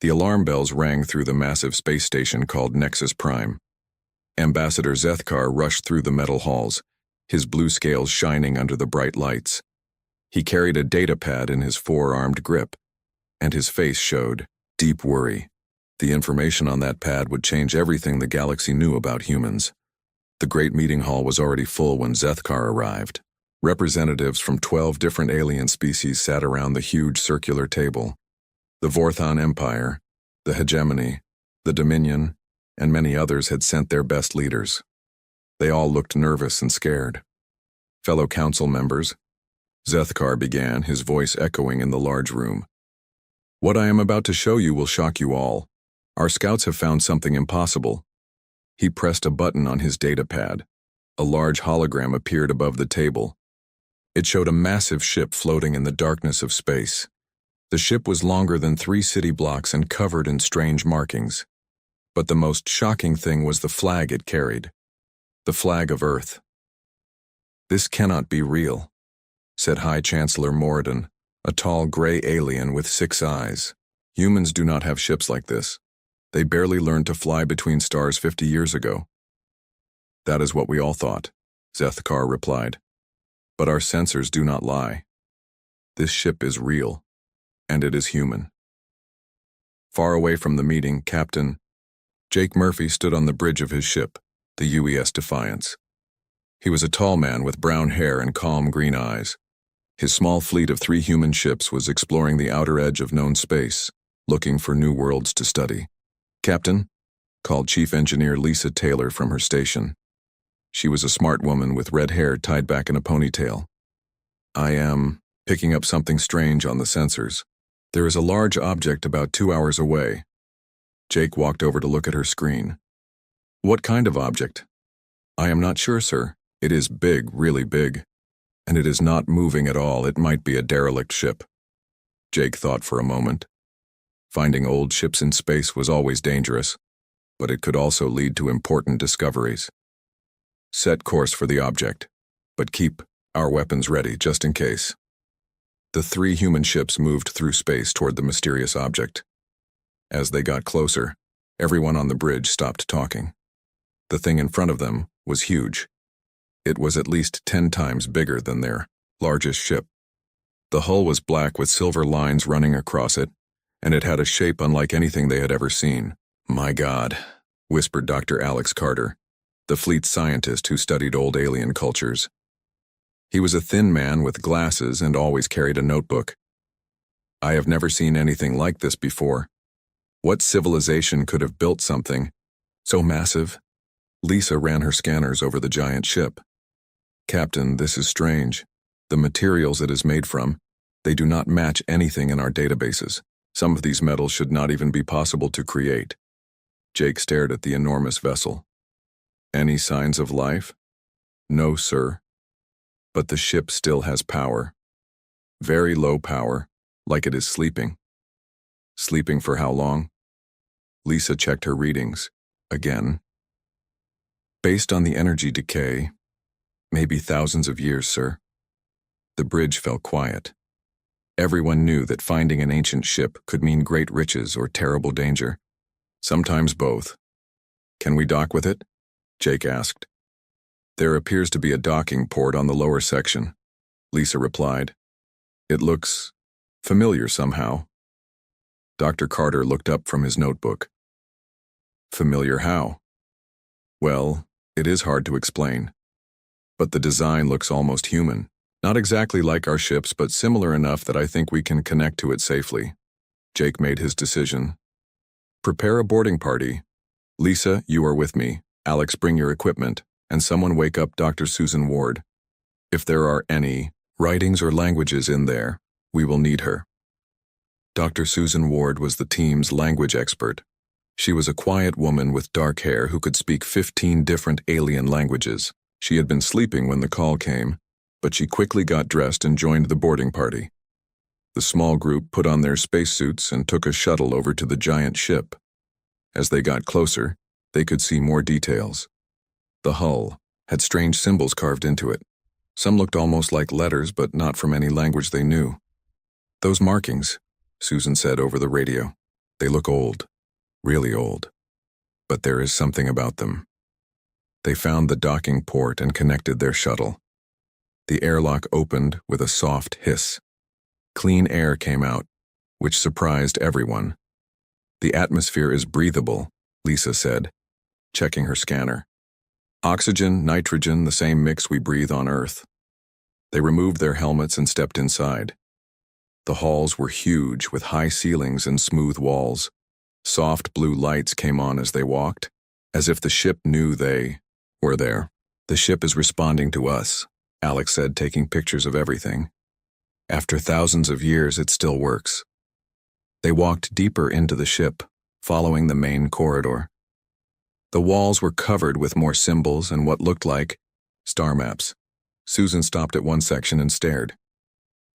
The alarm bells rang through the massive space station called Nexus Prime. Ambassador Zethkar rushed through the metal halls, his blue scales shining under the bright lights. He carried a data pad in his four-armed grip, and his face showed deep worry. The information on that pad would change everything the galaxy knew about humans. The great meeting hall was already full when Zethkar arrived. Representatives from 12 different alien species sat around the huge circular table. The Vorthon Empire, the Hegemony, the Dominion, and many others had sent their best leaders. They all looked nervous and scared. Fellow council members, Zethkar began, his voice echoing in the large room. What I am about to show you will shock you all. Our scouts have found something impossible. He pressed a button on his data pad. A large hologram appeared above the table. It showed a massive ship floating in the darkness of space. The ship was longer than 3 city blocks and covered in strange markings. But the most shocking thing was the flag it carried. The flag of Earth. "This cannot be real," said High Chancellor Moradin, a tall gray alien with 6 eyes. "Humans do not have ships like this. They barely learned to fly between stars 50 years ago." "That is what we all thought," Zethkar replied. "But our sensors do not lie. This ship is real, and it is human." Far away from the meeting, Captain Jake Murphy stood on the bridge of his ship, the UES Defiance. He was a tall man with brown hair and calm green eyes. His small fleet of 3 human ships was exploring the outer edge of known space, looking for new worlds to study. "Captain," called Chief Engineer Lisa Taylor from her station. She was a smart woman with red hair tied back in a ponytail. "I am picking up something strange on the sensors. There is a large object about 2 hours away." Jake walked over to look at her screen. "What kind of object?" "I am not sure, sir. It is big, really big. And it is not moving at all. It might be a derelict ship." Jake thought for a moment. Finding old ships in space was always dangerous, but it could also lead to important discoveries. "Set course for the object, but keep our weapons ready just in case." The 3 human ships moved through space toward the mysterious object. As they got closer, everyone on the bridge stopped talking. The thing in front of them was huge. It was at least 10 times bigger than their largest ship. The hull was black with silver lines running across it, and it had a shape unlike anything they had ever seen. "My God," whispered Dr. Alex Carter, the fleet scientist who studied old alien cultures. He was a thin man with glasses and always carried a notebook. "I have never seen anything like this before. What civilization could have built something so massive?" Lisa ran her scanners over the giant ship. "Captain, this is strange. The materials it is made from, they do not match anything in our databases. Some of these metals should not even be possible to create." Jake stared at the enormous vessel. "Any signs of life?" "No, sir. But the ship still has power. Very low power, like it is sleeping." "Sleeping for how long?" Lisa checked her readings. Again. "Based on the energy decay, maybe thousands of years, sir." The bridge fell quiet. Everyone knew that finding an ancient ship could mean great riches or terrible danger. Sometimes both. "Can we dock with it?" Jake asked. "There appears to be a docking port on the lower section," Lisa replied. "It looks familiar somehow." Dr. Carter looked up from his notebook. "Familiar how?" "Well, it is hard to explain. But the design looks almost human. Not exactly like our ships, but similar enough that I think we can connect to it safely." Jake made his decision. "Prepare a boarding party. Lisa, you are with me. Alex, bring your equipment, and someone wake up Dr. Susan Ward. If there are any writings or languages in there, we will need her." Dr. Susan Ward was the team's language expert. She was a quiet woman with dark hair who could speak 15 different alien languages. She had been sleeping when the call came, but she quickly got dressed and joined the boarding party. The small group put on their spacesuits and took a shuttle over to the giant ship. As they got closer, they could see more details. The hull had strange symbols carved into it. Some looked almost like letters, but not from any language they knew. "Those markings," Susan said over the radio. They look old, really old, but there is something about them. They found the docking port and connected their shuttle. The airlock opened with a soft hiss. Clean air came out, which surprised everyone. The atmosphere is breathable, Lisa said, checking her scanner. Oxygen, nitrogen, the same mix we breathe on Earth. They removed their helmets and stepped inside. The halls were huge, with high ceilings and smooth walls. Soft blue lights came on as they walked, as if the ship knew they were there. The ship is responding to us, Alex said, taking pictures of everything. After thousands of years, it still works. They walked deeper into the ship, following the main corridor. The walls were covered with more symbols and what looked like star maps. Susan stopped at one section and stared.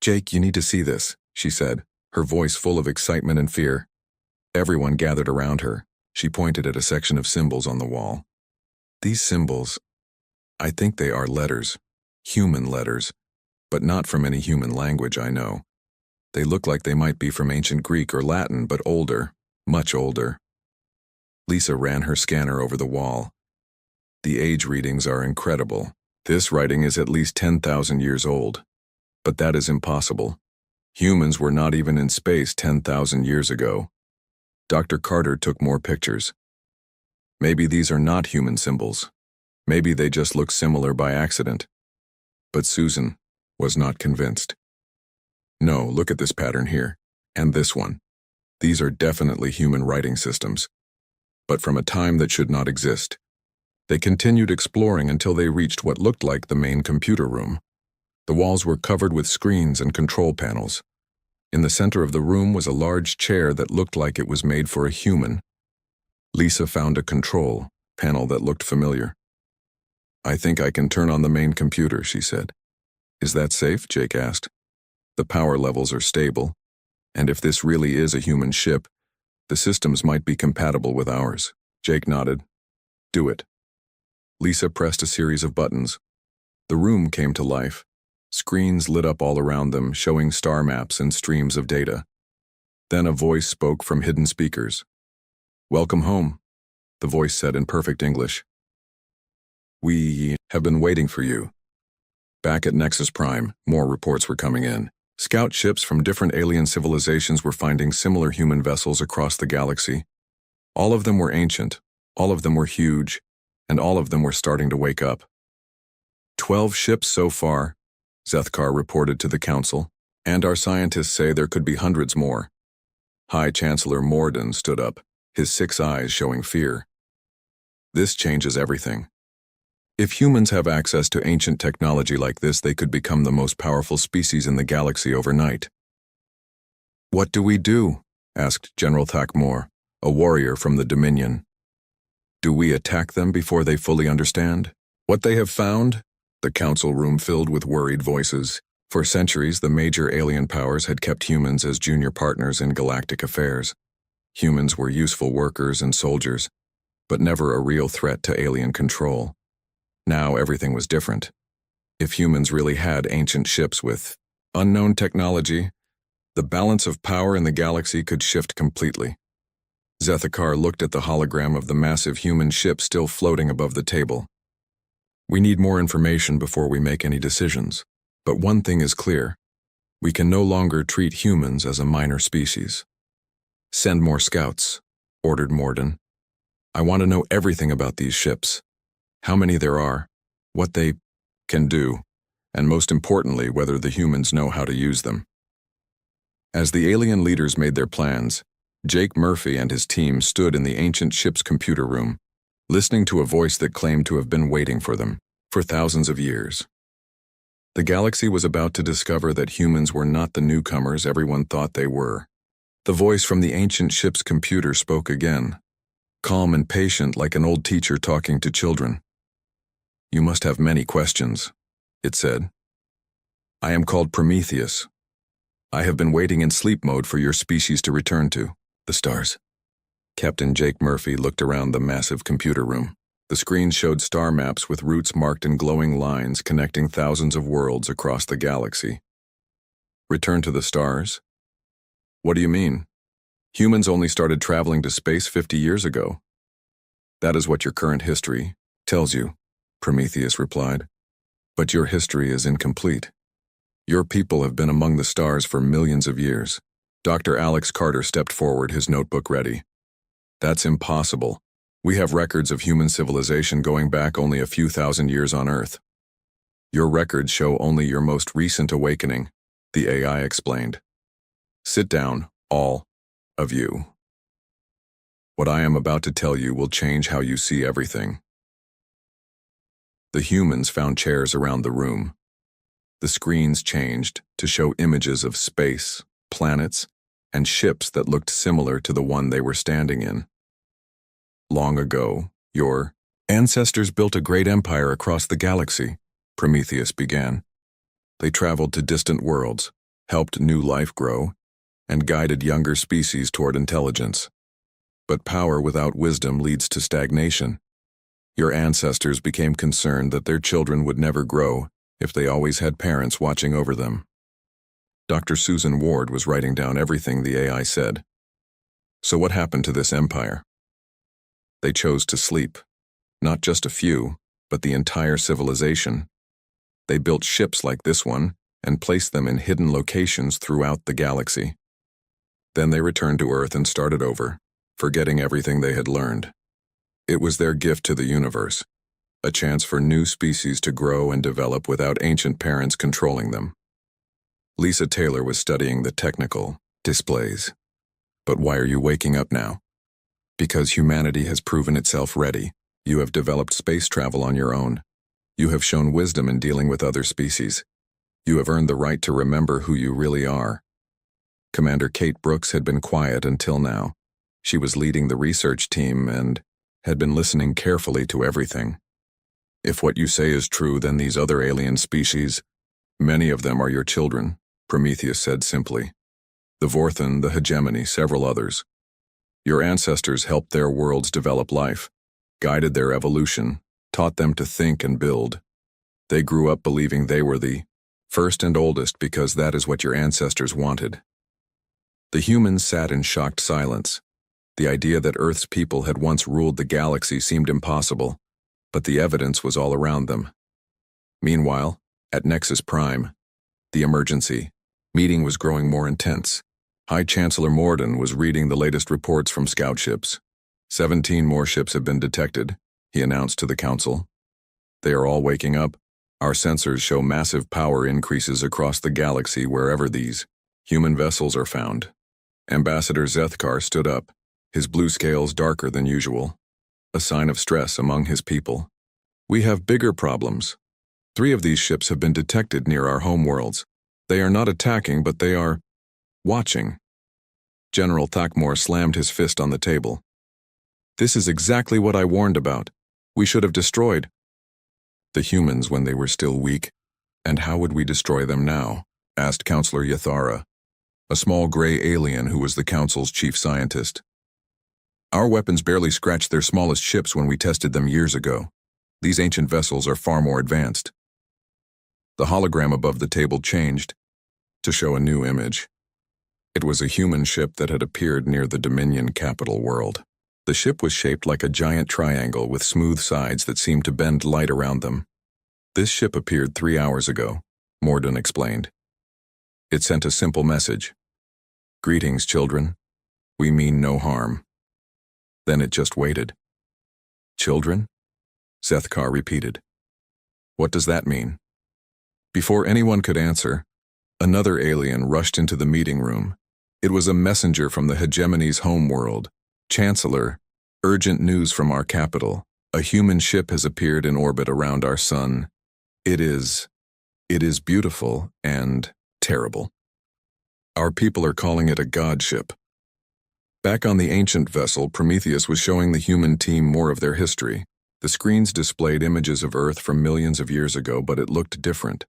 "Jake, you need to see this," she said, her voice full of excitement and fear. Everyone gathered around her. She pointed at a section of symbols on the wall. "These symbols, I think they are letters, human letters, but not from any human language I know. They look like they might be from ancient Greek or Latin, but older, much older." Lisa ran her scanner over the wall. The age readings are incredible. This writing is at least 10,000 years old. But that is impossible. Humans were not even in space 10,000 years ago. Dr. Carter took more pictures. Maybe these are not human symbols. Maybe they just look similar by accident. But Susan was not convinced. "No, look at this pattern here, and this one. These are definitely human writing systems, but from a time that should not exist." They continued exploring until they reached what looked like the main computer room. The walls were covered with screens and control panels. In the center of the room was a large chair that looked like it was made for a human. Lisa found a control panel that looked familiar. "I think I can turn on the main computer," she said. "Is that safe?" Jake asked. "The power levels are stable, and if this really is a human ship, the systems might be compatible with ours." Jake nodded. "Do it." Lisa pressed a series of buttons. The room came to life. Screens lit up all around them, showing star maps and streams of data. Then a voice spoke from hidden speakers. "Welcome home," the voice said in perfect English. "We have been waiting for you." Back at Nexus Prime, more reports were coming in. Scout ships from different alien civilizations were finding similar human vessels across the galaxy. All of them were ancient, all of them were huge, and all of them were starting to wake up. 12 ships so far, Zethkar reported to the Council, and our scientists say there could be hundreds more. High Chancellor Morden stood up, his 6 eyes showing fear. "This changes everything. If humans have access to ancient technology like this, they could become the most powerful species in the galaxy overnight." "What do we do?" asked General Thakmor, a warrior from the Dominion. "Do we attack them before they fully understand what they have found?" The council room filled with worried voices. For centuries, the major alien powers had kept humans as junior partners in galactic affairs. Humans were useful workers and soldiers, but never a real threat to alien control. Now everything was different. If humans really had ancient ships with unknown technology, the balance of power in the galaxy could shift completely. Zethkar looked at the hologram of the massive human ship still floating above the table. "We need more information before we make any decisions. But one thing is clear. We can no longer treat humans as a minor species." "Send more scouts," ordered Morden. "I want to know everything about these ships. How many there are, what they can do, and most importantly, whether the humans know how to use them." As the alien leaders made their plans, Jake Murphy and his team stood in the ancient ship's computer room, listening to a voice that claimed to have been waiting for them for thousands of years. The galaxy was about to discover that humans were not the newcomers everyone thought they were. The voice from the ancient ship's computer spoke again, calm and patient like an old teacher talking to children. "You must have many questions," it said. "I am called Prometheus. I have been waiting in sleep mode for your species to return to the stars." Captain Jake Murphy looked around the massive computer room. The screen showed star maps with routes marked in glowing lines connecting thousands of worlds across the galaxy. "Return to the stars? What do you mean?" Humans only started traveling to space 50 years ago. That is what your current history tells you, Prometheus replied. But your history is incomplete. Your people have been among the stars for millions of years. Dr. Alex Carter stepped forward, his notebook ready. That's impossible. We have records of human civilization going back only a few thousand years on Earth. Your records show only your most recent awakening, the AI explained. Sit down, all of you. What I am about to tell you will change how you see everything. The humans found chairs around the room. The screens changed to show images of space, planets, and ships that looked similar to the one they were standing in. Long ago, your ancestors built a great empire across the galaxy, Prometheus began. They traveled to distant worlds, helped new life grow, and guided younger species toward intelligence. But power without wisdom leads to stagnation. Your ancestors became concerned that their children would never grow if they always had parents watching over them. Dr. Susan Ward was writing down everything the AI said. So what happened to this empire? They chose to sleep. Not just a few, but the entire civilization. They built ships like this one and placed them in hidden locations throughout the galaxy. Then they returned to Earth and started over, forgetting everything they had learned. It was their gift to the universe, a chance for new species to grow and develop without ancient parents controlling them. Lisa Taylor was studying the technical displays. But why are you waking up now? Because humanity has proven itself ready. You have developed space travel on your own. You have shown wisdom in dealing with other species. You have earned the right to remember who you really are. Commander Kate Brooks had been quiet until now. She was leading the research team and had been listening carefully to everything. If what you say is true, then these other alien species, many of them are your children, Prometheus said simply. The Vorthan, the Hegemony, several others. Your ancestors helped their worlds develop life, guided their evolution, taught them to think and build. They grew up believing they were the first and oldest because that is what your ancestors wanted. The humans sat in shocked silence. The idea that Earth's people had once ruled the galaxy seemed impossible, but the evidence was all around them. Meanwhile, at Nexus Prime, the emergency meeting was growing more intense. High Chancellor Morden was reading the latest reports from scout ships. 17 more ships have been detected, he announced to the council. They are all waking up. Our sensors show massive power increases across the galaxy wherever these human vessels are found. Ambassador Zethkar stood up, his blue scales darker than usual, a sign of stress among his people. We have bigger problems. 3 of these ships have been detected near our homeworlds. They are not attacking, but they are watching. General Thakmore slammed his fist on the table. This is exactly what I warned about. We should have destroyed the humans when they were still weak. And how would we destroy them now? Asked Counselor Yathara, a small gray alien who was the council's chief scientist. Our weapons barely scratched their smallest ships when we tested them years ago. These ancient vessels are far more advanced. The hologram above the table changed to show a new image. It was a human ship that had appeared near the Dominion capital world. The ship was shaped like a giant triangle with smooth sides that seemed to bend light around them. This ship appeared 3 hours ago, Morden explained. It sent a simple message. Greetings, children. We mean no harm. Then it just waited. Children? Zethkar repeated. What does that mean? Before anyone could answer, another alien rushed into the meeting room. It was a messenger from the Hegemony's homeworld. Chancellor, urgent news from our capital. A human ship has appeared in orbit around our sun. It is beautiful and terrible. Our people are calling it a god ship. Back on the ancient vessel, Prometheus was showing the human team more of their history. The screens displayed images of Earth from millions of years ago, but it looked different.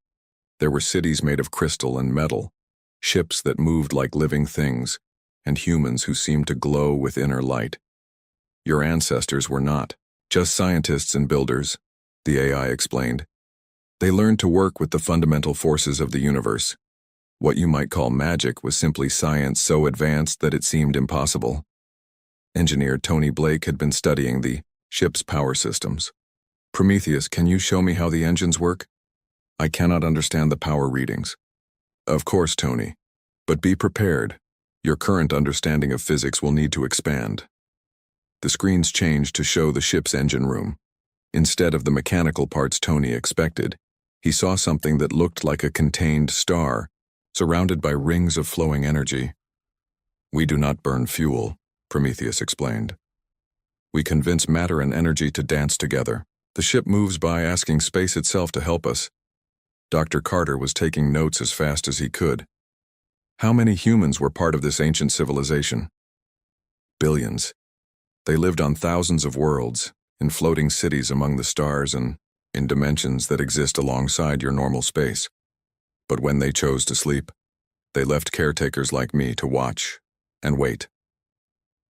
There were cities made of crystal and metal, ships that moved like living things, and humans who seemed to glow with inner light. Your ancestors were not just scientists and builders, the AI explained. They learned to work with the fundamental forces of the universe. What you might call magic was simply science so advanced that it seemed impossible. Engineer Tony Blake had been studying the ship's power systems. Prometheus, can you show me how the engines work? I cannot understand the power readings. Of course, Tony. But be prepared. Your current understanding of physics will need to expand. The screens changed to show the ship's engine room. Instead of the mechanical parts Tony expected, he saw something that looked like a contained star, surrounded by rings of flowing energy. We do not burn fuel, Prometheus explained. We convince matter and energy to dance together. The ship moves by asking space itself to help us. Dr. Carter was taking notes as fast as he could. How many humans were part of this ancient civilization? Billions. They lived on thousands of worlds, in floating cities among the stars and in dimensions that exist alongside your normal space. But when they chose to sleep, they left caretakers like me to watch and wait.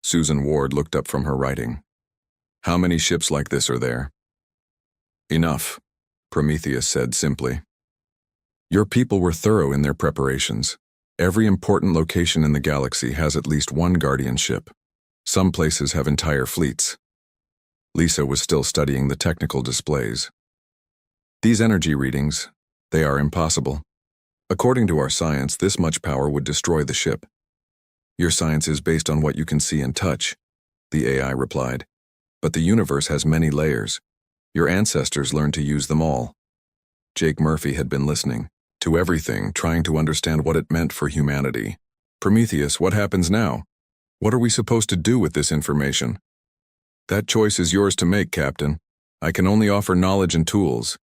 Susan Ward looked up from her writing. How many ships like this are there? Enough, Prometheus said simply. Your people were thorough in their preparations. Every important location in the galaxy has at least one guardian ship. Some places have entire fleets. Lisa was still studying the technical displays. These energy readings, they are impossible. According to our science, this much power would destroy the ship. Your science is based on what you can see and touch, the AI replied. But the universe has many layers. Your ancestors learned to use them all. Jake Murphy had been listening to everything, trying to understand what it meant for humanity. Prometheus, what happens now? What are we supposed to do with this information? That choice is yours to make, Captain. I can only offer knowledge and tools.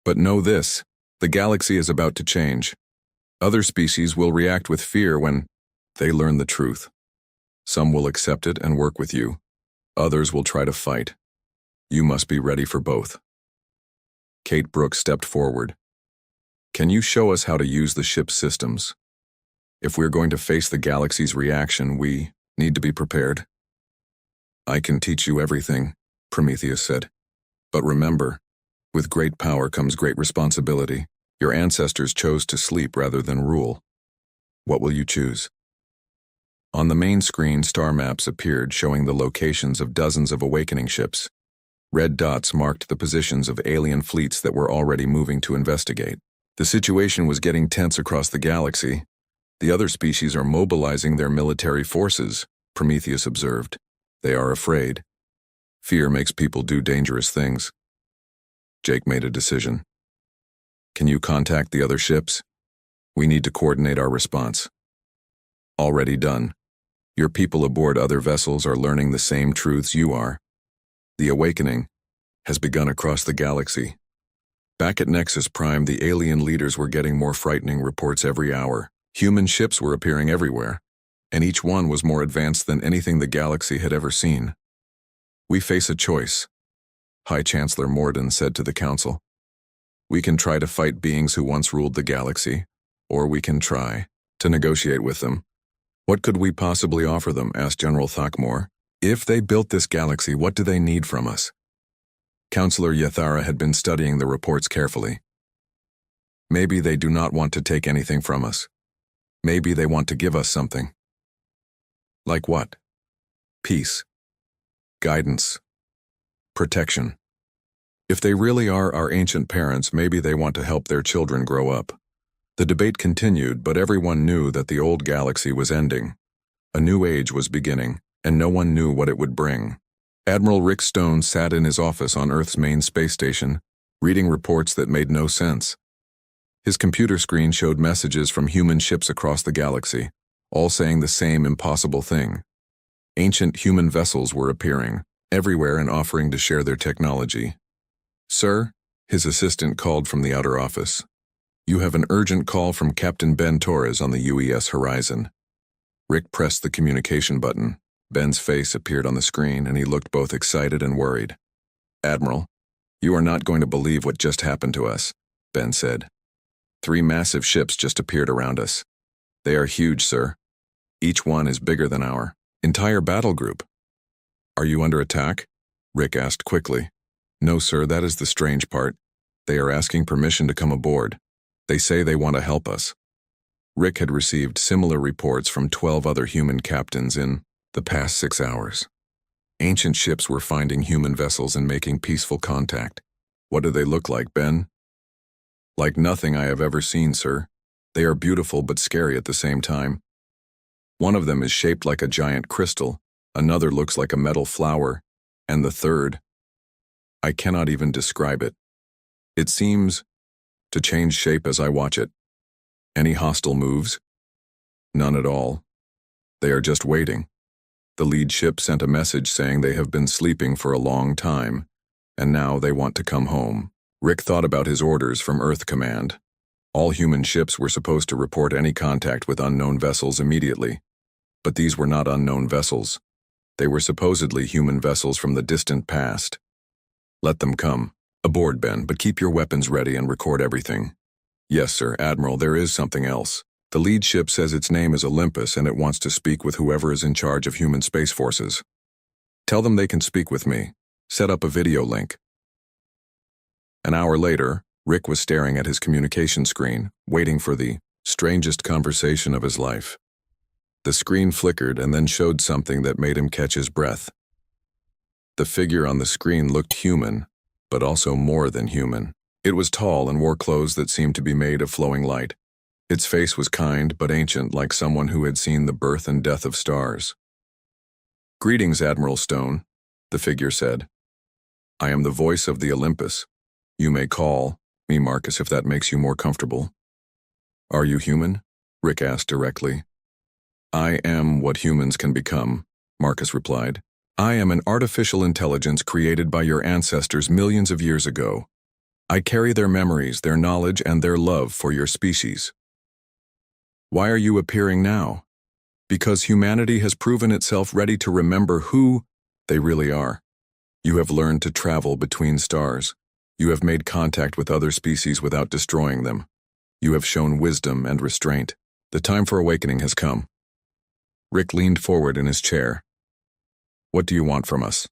But know this, the galaxy is about to change. Other species will react with fear when they learn the truth. Some will accept it and work with you. Others will try to fight. You must be ready for both. Kate Brooks stepped forward. Can you show us how to use the ship's systems? If we're going to face the galaxy's reaction, we need to be prepared. I can teach you everything, Prometheus said. But remember, with great power comes great responsibility. Your ancestors chose to sleep rather than rule. What will you choose? On the main screen, star maps appeared showing the locations of dozens of awakening ships. Red dots marked the positions of alien fleets that were already moving to investigate. The situation was getting tense across the galaxy. The other species are mobilizing their military forces, Prometheus observed. They are afraid. Fear makes people do dangerous things. Jake made a decision. Can you contact the other ships? We need to coordinate our response. Already done. Your people aboard other vessels are learning the same truths you are. The awakening has begun across the galaxy. Back at Nexus Prime, the alien leaders were getting more frightening reports every hour. Human ships were appearing everywhere, and each one was more advanced than anything the galaxy had ever seen. We face a choice, High Chancellor Morden said to the Council. We can try to fight beings who once ruled the galaxy, or we can try to negotiate with them. What could we possibly offer them? Asked General Thakmore. If they built this galaxy, what do they need from us? Counselor Yathara had been studying the reports carefully. Maybe they do not want to take anything from us. Maybe they want to give us something. Like what? Peace. Guidance. Protection. If they really are our ancient parents, maybe they want to help their children grow up. The debate continued, but everyone knew that the old galaxy was ending. A new age was beginning, and no one knew what it would bring. Admiral Rick Stone sat in his office on Earth's main space station, reading reports that made no sense. His computer screen showed messages from human ships across the galaxy, all saying the same impossible thing. Ancient human vessels were appearing, everywhere and offering to share their technology. Sir, his assistant called from the outer office. You have an urgent call from Captain Ben Torres on the UES horizon. Rick pressed the communication button. Ben's face appeared on the screen, and he looked both excited and worried. Admiral, you are not going to believe what just happened to us, Ben said. 3 massive ships just appeared around us. They are huge, sir. Each one is bigger than our entire battle group. Are you under attack? Rick asked quickly. No, sir, that is the strange part. They are asking permission to come aboard. They say they want to help us. Rick had received similar reports from 12 other human captains in the past 6 hours. Ancient ships were finding human vessels and making peaceful contact. What do they look like, Ben? Like nothing I have ever seen, sir. They are beautiful but scary at the same time. One of them is shaped like a giant crystal, another looks like a metal flower, and the third, I cannot even describe it. It seems to change shape as I watch it. Any hostile moves? None at all. They are just waiting. The lead ship sent a message saying they have been sleeping for a long time, and now they want to come home. Rick thought about his orders from Earth Command. All human ships were supposed to report any contact with unknown vessels immediately. But these were not unknown vessels. They were supposedly human vessels from the distant past. Let them come. Aboard, Ben, but keep your weapons ready and record everything. Yes, sir, Admiral, there is something else. The lead ship says its name is Olympus and it wants to speak with whoever is in charge of human space forces. Tell them they can speak with me. Set up a video link. An hour later, Rick was staring at his communication screen, waiting for the strangest conversation of his life. The screen flickered and then showed something that made him catch his breath. The figure on the screen looked human, but also more than human. It was tall and wore clothes that seemed to be made of flowing light. Its face was kind but ancient, like someone who had seen the birth and death of stars. Greetings, Admiral Stone, the figure said. I am the voice of the Olympus. You may call me Marcus if that makes you more comfortable. Are you human? Rick asked directly. I am what humans can become, Marcus replied. I am an artificial intelligence created by your ancestors millions of years ago. I carry their memories, their knowledge, and their love for your species. Why are you appearing now? Because humanity has proven itself ready to remember who they really are. You have learned to travel between stars. You have made contact with other species without destroying them. You have shown wisdom and restraint. The time for awakening has come. Rick leaned forward in his chair. What do you want from us?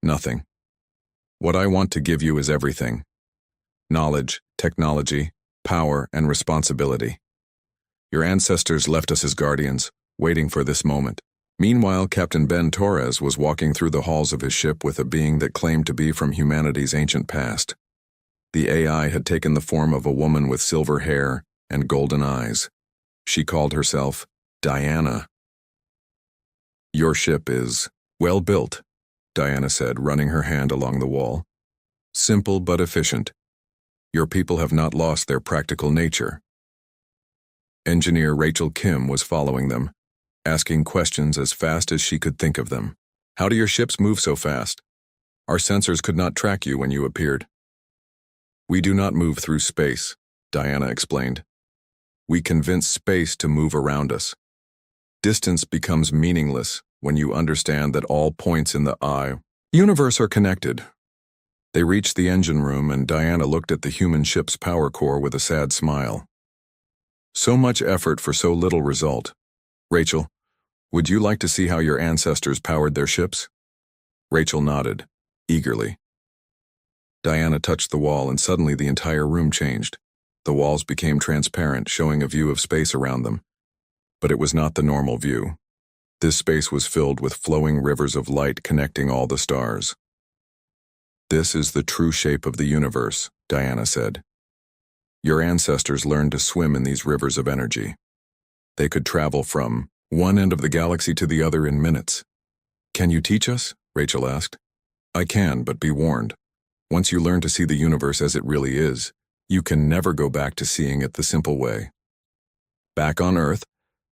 Nothing. What I want to give you is everything. Knowledge, technology, power, and responsibility. Your ancestors left us as guardians, waiting for this moment. Meanwhile, Captain Ben Torres was walking through the halls of his ship with a being that claimed to be from humanity's ancient past. The AI had taken the form of a woman with silver hair and golden eyes. She called herself Diana. Your ship is well built, Diana said, running her hand along the wall. Simple but efficient. Your people have not lost their practical nature. Engineer Rachel Kim was following them, asking questions as fast as she could think of them. How do your ships move so fast? Our sensors could not track you when you appeared. We do not move through space, Diana explained. We convince space to move around us. Distance becomes meaningless when you understand that all points in the universe are connected. They reached the engine room and Diana looked at the human ship's power core with a sad smile. So much effort for so little result. Rachel, would you like to see how your ancestors powered their ships? Rachel nodded, eagerly. Diana touched the wall and suddenly the entire room changed. The walls became transparent, showing a view of space around them. But it was not the normal view. This space was filled with flowing rivers of light connecting all the stars. This is the true shape of the universe, Diana said. Your ancestors learned to swim in these rivers of energy. They could travel from one end of the galaxy to the other in minutes. Can you teach us? Rachel asked. I can, but be warned. Once you learn to see the universe as it really is, you can never go back to seeing it the simple way. Back on Earth,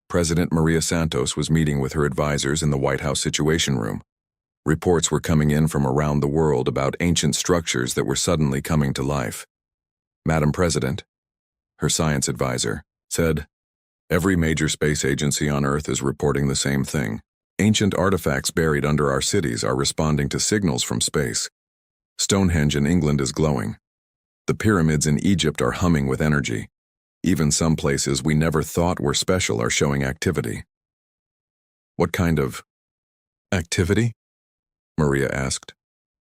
President Maria Santos was meeting with her advisors in the White House Situation Room. Reports were coming in from around the world about ancient structures that were suddenly coming to life. Madam President, her science advisor, said, every major space agency on Earth is reporting the same thing. Ancient artifacts buried under our cities are responding to signals from space. Stonehenge in England is glowing. The pyramids in Egypt are humming with energy. Even some places we never thought were special are showing activity. What kind of activity? Maria asked.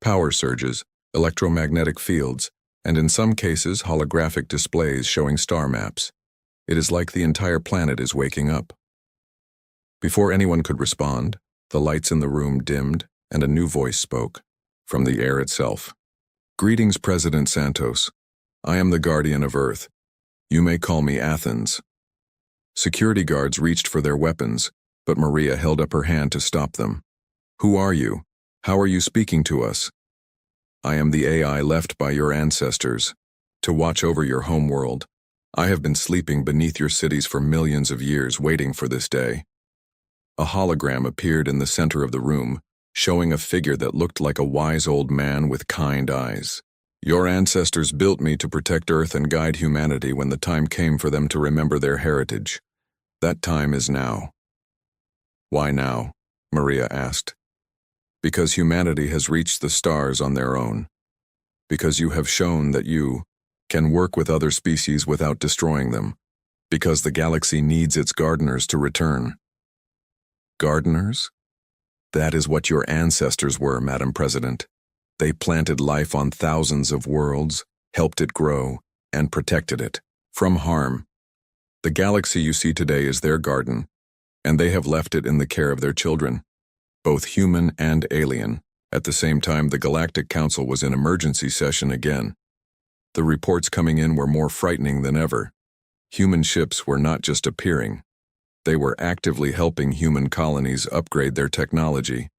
Power surges, electromagnetic fields, and in some cases holographic displays showing star maps. It is like the entire planet is waking up. Before anyone could respond, the lights in the room dimmed and a new voice spoke, from the air itself. Greetings, President Santos. I am the guardian of Earth. You may call me Athens. Security guards reached for their weapons, but Maria held up her hand to stop them. Who are you? How are you speaking to us? I am the AI left by your ancestors, to watch over your homeworld. I have been sleeping beneath your cities for millions of years, waiting for this day. A hologram appeared in the center of the room, showing a figure that looked like a wise old man with kind eyes. Your ancestors built me to protect Earth and guide humanity when the time came for them to remember their heritage. That time is now. Why now? Maria asked. Because humanity has reached the stars on their own. Because you have shown that you can work with other species without destroying them. Because the galaxy needs its gardeners to return. Gardeners? That is what your ancestors were, Madam President. They planted life on thousands of worlds, helped it grow, and protected it from harm. The galaxy you see today is their garden, and they have left it in the care of their children, both human and alien. At the same time, the Galactic Council was in emergency session again. The reports coming in were more frightening than ever. Human ships were not just appearing. They were actively helping human colonies upgrade their technology.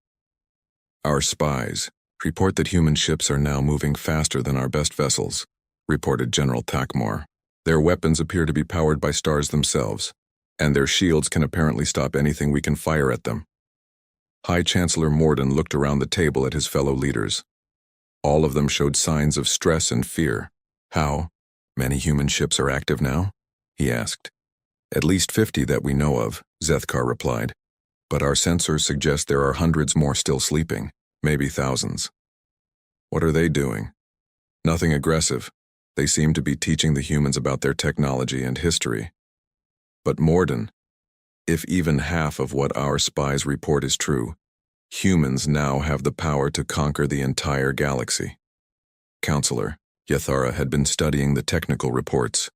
Our spies report that human ships are now moving faster than our best vessels, reported General Takmor. Their weapons appear to be powered by stars themselves, and their shields can apparently stop anything we can fire at them. High Chancellor Morden looked around the table at his fellow leaders. All of them showed signs of stress and fear. How many human ships are active now? He asked. At least 50 that we know of, Zethkar replied. But our sensors suggest there are hundreds more still sleeping, maybe thousands. What are they doing? Nothing aggressive. They seem to be teaching the humans about their technology and history. But Morden, if even half of what our spies report is true, humans now have the power to conquer the entire galaxy. Counselor, Yathara had been studying the technical reports.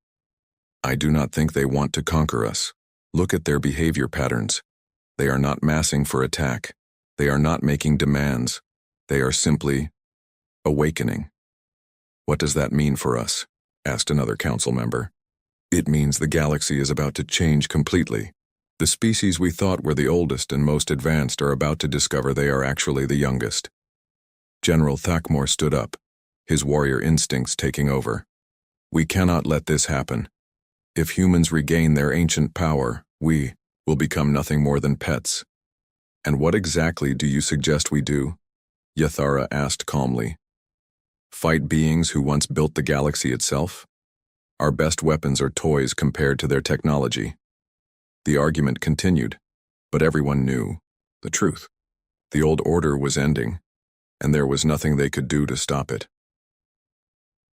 I do not think they want to conquer us. Look at their behavior patterns. They are not massing for attack. They are not making demands. They are simply awakening. What does that mean for us? Asked another council member. It means the galaxy is about to change completely. The species we thought were the oldest and most advanced are about to discover they are actually the youngest. General Thakmor stood up, his warrior instincts taking over. We cannot let this happen. If humans regain their ancient power, we will become nothing more than pets. And what exactly do you suggest we do? Yathara asked calmly. Fight beings who once built the galaxy itself? Our best weapons are toys compared to their technology. The argument continued, but everyone knew the truth. The old order was ending, and there was nothing they could do to stop it.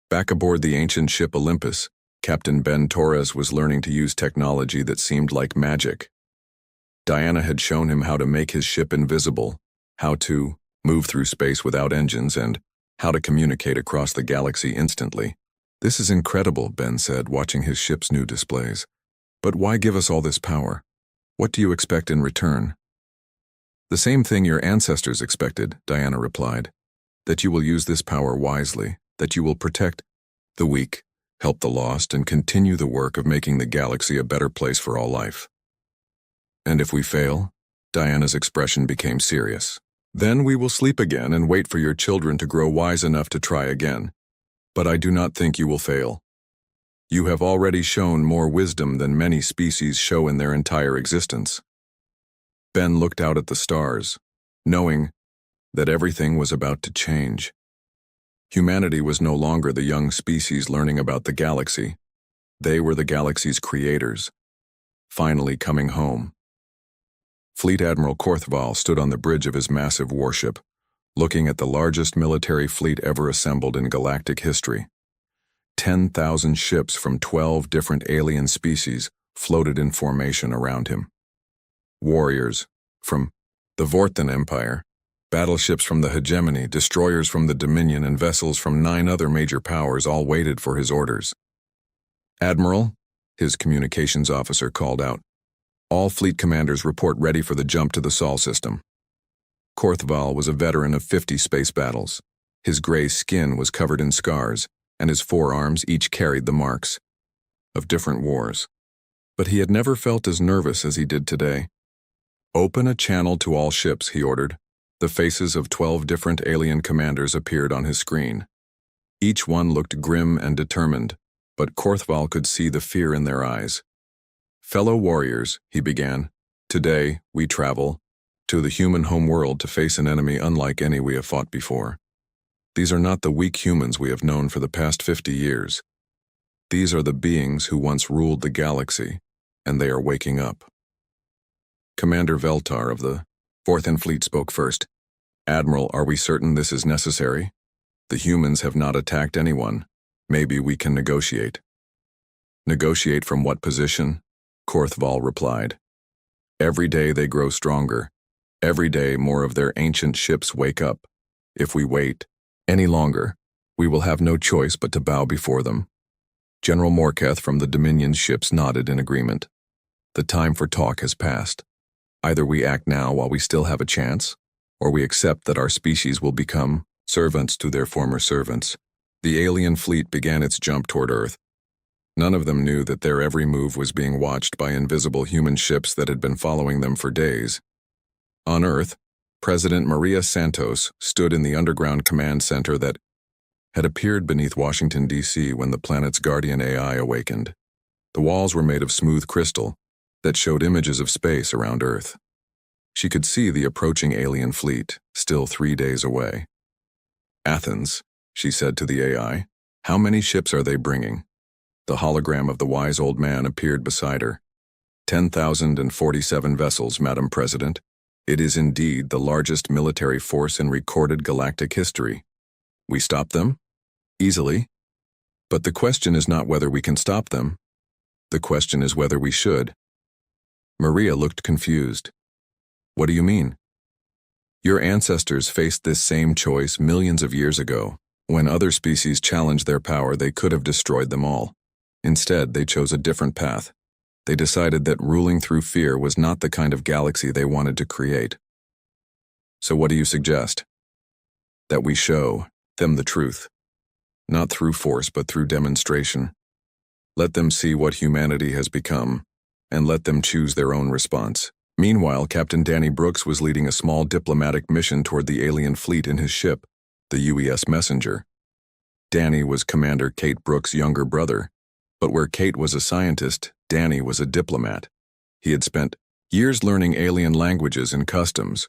Back aboard the ancient ship Olympus, Captain Ben Torres was learning to use technology that seemed like magic. Diana had shown him how to make his ship invisible, how to move through space without engines, and how to communicate across the galaxy instantly. This is incredible, Ben said, watching his ship's new displays. But why give us all this power? What do you expect in return? The same thing your ancestors expected, Diana replied. That you will use this power wisely, that you will protect the weak, help the lost, and continue the work of making the galaxy a better place for all life. And if we fail? Diana's expression became serious. Then we will sleep again and wait for your children to grow wise enough to try again. But I do not think you will fail. You have already shown more wisdom than many species show in their entire existence. Ben looked out at the stars, knowing that everything was about to change. Humanity was no longer the young species learning about the galaxy. They were the galaxy's creators, finally coming home. Fleet Admiral Korthval stood on the bridge of his massive warship, looking at the largest military fleet ever assembled in galactic history. 10,000 ships from 12 different alien species floated in formation around him. Warriors from the Vorthan Empire, battleships from the Hegemony, destroyers from the Dominion, and vessels from 9 other major powers all waited for his orders. Admiral, His communications officer called out. All fleet commanders report ready for the jump to the Sol system. Korthval was a veteran of 50 space battles. His gray skin was covered in scars, and his forearms each carried the marks of different wars. But he had never felt as nervous as he did today. Open a channel to all ships, he ordered. The faces of 12 different alien commanders appeared on his screen. Each one looked grim and determined, but Korthval could see the fear in their eyes. Fellow warriors, he began, today we travel to the human homeworld to face an enemy unlike any we have fought before. These are not the weak humans we have known for the past 50 years. These are the beings who once ruled the galaxy, and they are waking up. Commander Veltar of the 4th Fleet spoke first. Admiral, are we certain this is necessary? The humans have not attacked anyone. Maybe we can negotiate. Negotiate from what position? Korthval replied. Every day they grow stronger. Every day more of their ancient ships wake up. If we wait any longer, we will have no choice but to bow before them. General Morketh from the Dominion's ships nodded in agreement. The time for talk has passed. Either we act now while we still have a chance, or we accept that our species will become servants to their former servants. The alien fleet began its jump toward Earth. None of them knew that their every move was being watched by invisible human ships that had been following them for days. On Earth, President Maria Santos stood in the underground command center that had appeared beneath Washington, D.C. when the planet's guardian AI awakened. The walls were made of smooth crystal that showed images of space around Earth. She could see the approaching alien fleet, still 3 days away. Athens, she said to the AI, how many ships are they bringing? The hologram of the wise old man appeared beside her. 10,047 vessels, Madam President. It is indeed the largest military force in recorded galactic history. We stop them? Easily. But the question is not whether we can stop them. The question is whether we should. Maria looked confused. What do you mean? Your ancestors faced this same choice millions of years ago. When other species challenged their power, they could have destroyed them all. Instead, they chose a different path. They decided that ruling through fear was not the kind of galaxy they wanted to create. So what do you suggest? That we show them the truth. Not through force, but through demonstration. Let them see what humanity has become, and let them choose their own response. Meanwhile, Captain Danny Brooks was leading a small diplomatic mission toward the alien fleet in his ship, the UES Messenger. Danny was Commander Kate Brooks' younger brother, but where Kate was a scientist, Danny was a diplomat. He had spent years learning alien languages and customs.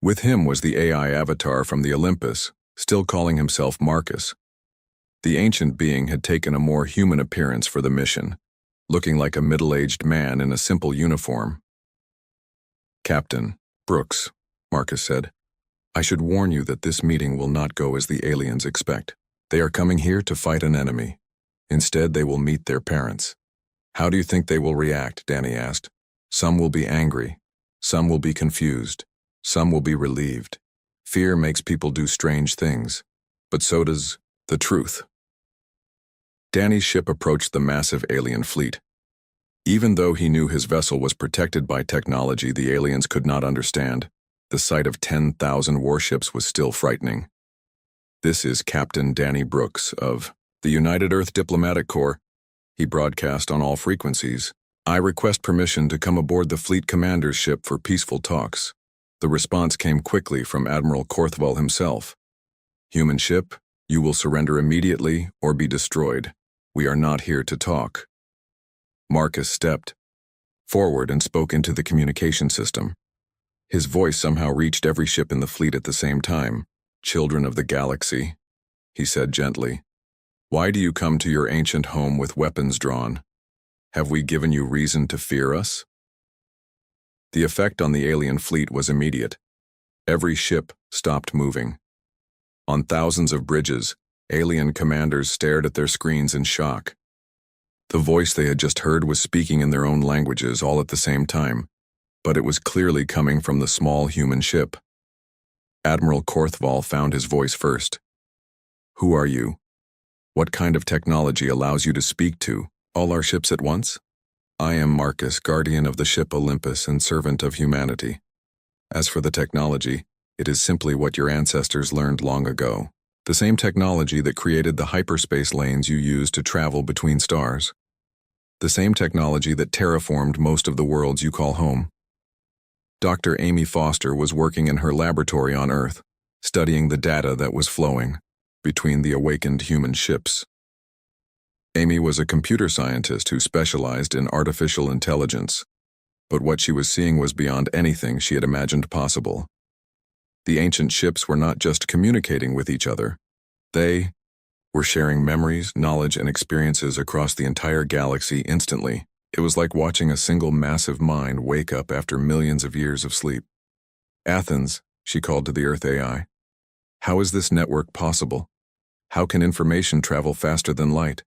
With him was the AI avatar from the Olympus, still calling himself Marcus. The ancient being had taken a more human appearance for the mission, looking like a middle-aged man in a simple uniform. Captain Brooks, Marcus said, I should warn you that this meeting will not go as the aliens expect. They are coming here to fight an enemy. Instead, they will meet their parents. How do you think they will react? Danny asked. Some will be angry. Some will be confused. Some will be relieved. Fear makes people do strange things, but so does the truth. Danny's ship approached the massive alien fleet. Even though he knew his vessel was protected by technology the aliens could not understand, the sight of 10,000 warships was still frightening. This is Captain Danny Brooks of the United Earth Diplomatic Corps. He broadcast on all frequencies. I request permission to come aboard the fleet commander's ship for peaceful talks. The response came quickly from Admiral Korthval himself. Human ship, you will surrender immediately or be destroyed. We are not here to talk. Marcus stepped forward and spoke into the communication system. His voice somehow reached every ship in the fleet at the same time. Children of the galaxy, he said gently. Why do you come to your ancient home with weapons drawn? Have we given you reason to fear us? The effect on the alien fleet was immediate. Every ship stopped moving. On thousands of bridges, alien commanders stared at their screens in shock. The voice they had just heard was speaking in their own languages all at the same time, but it was clearly coming from the small human ship. Admiral Korthval found his voice first. Who are you? What kind of technology allows you to speak to All our ships at once? I am Marcus, guardian of the ship Olympus and servant of humanity. As for the technology, it is simply what your ancestors learned long ago. The same technology that created the hyperspace lanes you use to travel between stars. The same technology that terraformed most of the worlds you call home. Dr. Amy Foster was working in her laboratory on Earth, studying the data that was flowing between the awakened human ships. Amy was a computer scientist who specialized in artificial intelligence, but what she was seeing was beyond anything she had imagined possible. The ancient ships were not just communicating with each other. They were sharing memories, knowledge, and experiences across the entire galaxy instantly. It was like watching a single massive mind wake up after millions of years of sleep. Athens, she called to the Earth AI. How is this network possible? How can information travel faster than light?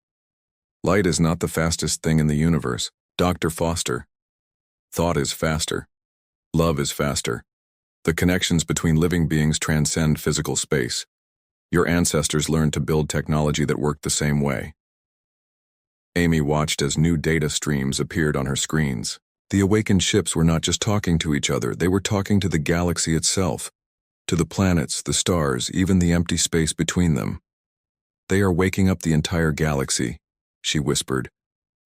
Light is not the fastest thing in the universe, Dr. Foster. Thought is faster. Love is faster. The connections between living beings transcend physical space. Your ancestors learned to build technology that worked the same way. Amy watched as new data streams appeared on her screens. The awakened ships were not just talking to each other, they were talking to the galaxy itself, to the planets, the stars, even the empty space between them. They are waking up the entire galaxy, she whispered.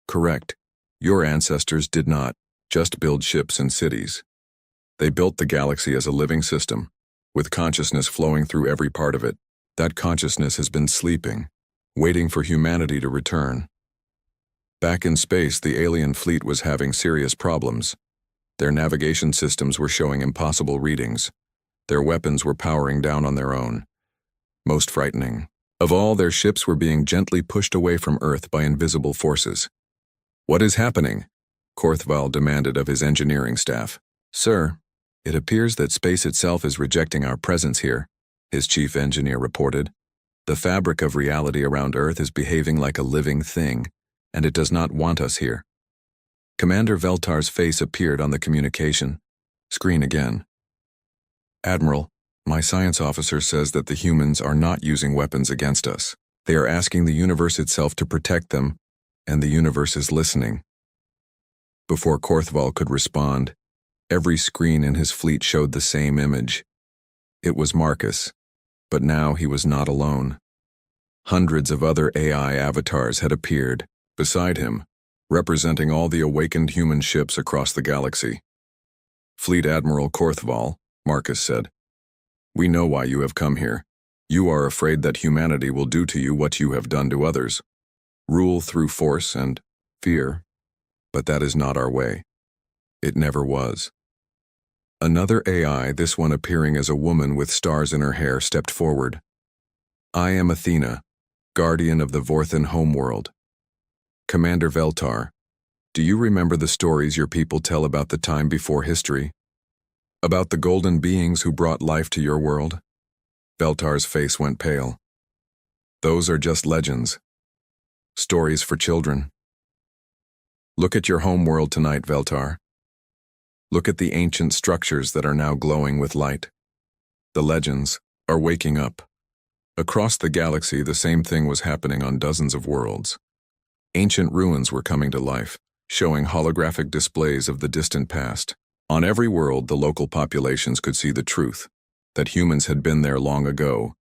Correct. Your ancestors did not just build ships and cities. They built the galaxy as a living system, with consciousness flowing through every part of it. That consciousness has been sleeping, waiting for humanity to return. Back in space, the alien fleet was having serious problems. Their navigation systems were showing impossible readings. Their weapons were powering down on their own. Most frightening of all, their ships were being gently pushed away from Earth by invisible forces. What is happening? Korthval demanded of his engineering staff. Sir, it appears that space itself is rejecting our presence here, his chief engineer reported. The fabric of reality around Earth is behaving like a living thing, and it does not want us here. Commander Veltar's face appeared on the communication screen again. Admiral, my science officer says that the humans are not using weapons against us. They are asking the universe itself to protect them, and the universe is listening. Before Korthval could respond, every screen in his fleet showed the same image. It was Marcus, but now he was not alone. Hundreds of other AI avatars had appeared beside him, representing all the awakened human ships across the galaxy. Fleet Admiral Korthval, Marcus said, we know why you have come here. You are afraid that humanity will do to you what you have done to others. Rule through force and fear. But that is not our way. It never was. Another AI, this one appearing as a woman with stars in her hair, stepped forward. I am Athena, guardian of the Vorthan homeworld. Commander Veltar, do you remember the stories your people tell about the time before history? About the golden beings who brought life to your world? Veltar's face went pale. Those are just legends. Stories for children. Look at your homeworld tonight, Veltar. Look at the ancient structures that are now glowing with light. The legends are waking up. Across the galaxy, the same thing was happening on dozens of worlds. Ancient ruins were coming to life, showing holographic displays of the distant past. On every world, the local populations could see the truth, that humans had been there long ago,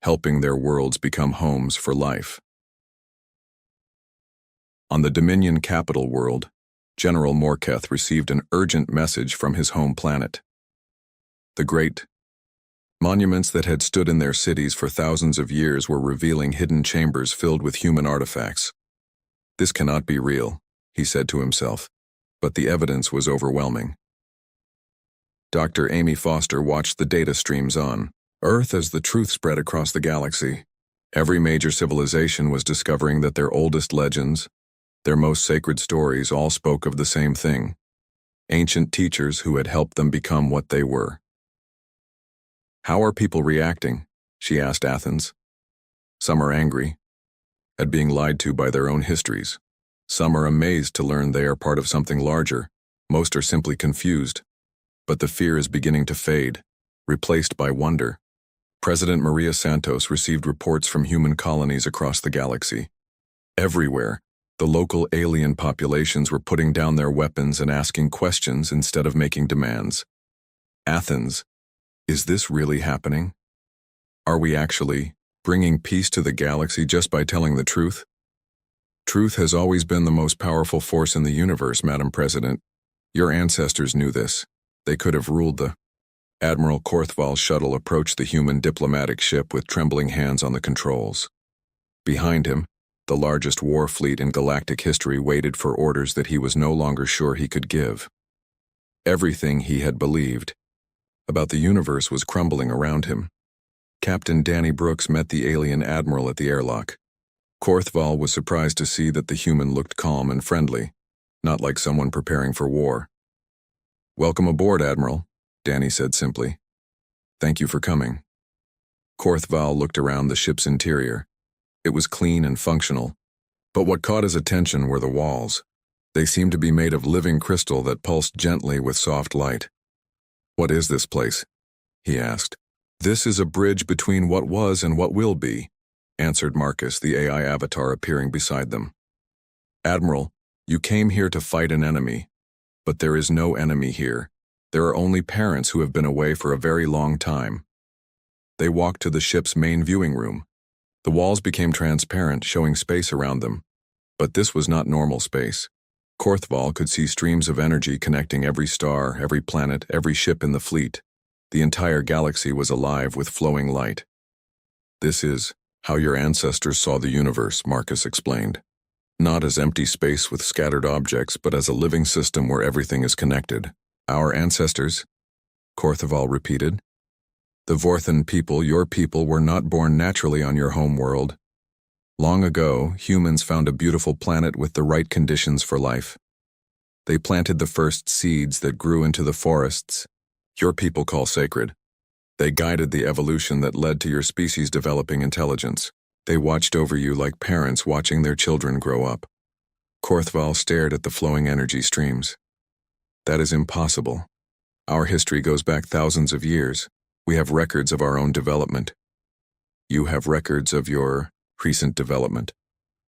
helping their worlds become homes for life. On the Dominion capital world, General Morketh received an urgent message from his home planet. The great monuments that had stood in their cities for thousands of years were revealing hidden chambers filled with human artifacts. This cannot be real, he said to himself, but the evidence was overwhelming. Dr. Amy Foster watched the data streams on Earth as the truth spread across the galaxy. Every major civilization was discovering that their oldest legends, their most sacred stories, all spoke of the same thing. Ancient teachers who had helped them become what they were. How are people reacting? She asked Athens. Some are angry at being lied to by their own histories. Some are amazed to learn they are part of something larger. Most are simply confused. But the fear is beginning to fade, replaced by wonder. President Maria Santos received reports from human colonies across the galaxy. Everywhere, The local alien populations were putting down their weapons and asking questions instead of making demands. Athens, is this really happening? Are we actually bringing peace to the galaxy just by telling the truth? Truth has always been the most powerful force in the universe, Madam President. Your ancestors knew this. They could have ruled the... Admiral Korthval's shuttle approached the human diplomatic ship with trembling hands on the controls. Behind him, the largest war fleet in galactic history waited for orders that he was no longer sure he could give. Everything he had believed about the universe was crumbling around him. Captain Danny Brooks met the alien admiral at the airlock. Korthval was surprised to see that the human looked calm and friendly, not like someone preparing for war. "Welcome aboard, Admiral," Danny said simply. "Thank you for coming." Korthval looked around the ship's interior. It was clean and functional, but what caught his attention were the walls. They seemed to be made of living crystal that pulsed gently with soft light. "What is this place?" he asked. "This is a bridge between what was and what will be," answered Marcus, the AI avatar appearing beside them. "Admiral, you came here to fight an enemy, but there is no enemy here. There are only parents who have been away for a very long time." They walked to the ship's main viewing room. The walls became transparent, showing space around them. But this was not normal space. Korthval could see streams of energy connecting every star, every planet, every ship in the fleet. The entire galaxy was alive with flowing light. "This is how your ancestors saw the universe," Marcus explained. "Not as empty space with scattered objects, but as a living system where everything is connected." "Our ancestors?" Korthval repeated. "The Vorthan people, your people, were not born naturally on your home world. Long ago, humans found a beautiful planet with the right conditions for life. They planted the first seeds that grew into the forests your people call sacred. They guided the evolution that led to your species developing intelligence. They watched over you like parents watching their children grow up." Korthval stared at the flowing energy streams. "That is impossible. Our history goes back thousands of years. We have records of our own development." "You have records of your recent development,"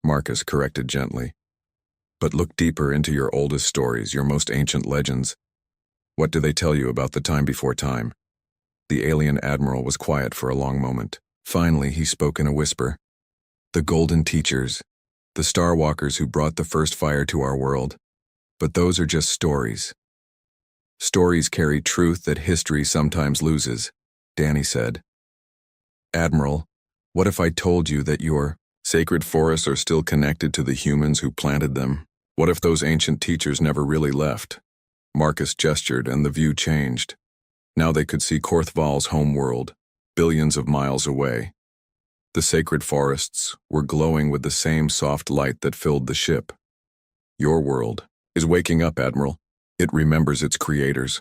Marcus corrected gently. "But look deeper into your oldest stories, your most ancient legends. What do they tell you about the time before time?" The alien admiral was quiet for a long moment. Finally, he spoke in a whisper. "The Golden Teachers, the Starwalkers who brought the first fire to our world. But those are just stories. Stories carry truth that history sometimes loses," Danny said. "Admiral, what if I told you that your sacred forests are still connected to the humans who planted them? What if those ancient teachers never really left?" Marcus gestured and the view changed. Now they could see Korthval's home world, billions of miles away. The sacred forests were glowing with the same soft light that filled the ship. "Your world is waking up, Admiral. It remembers its creators."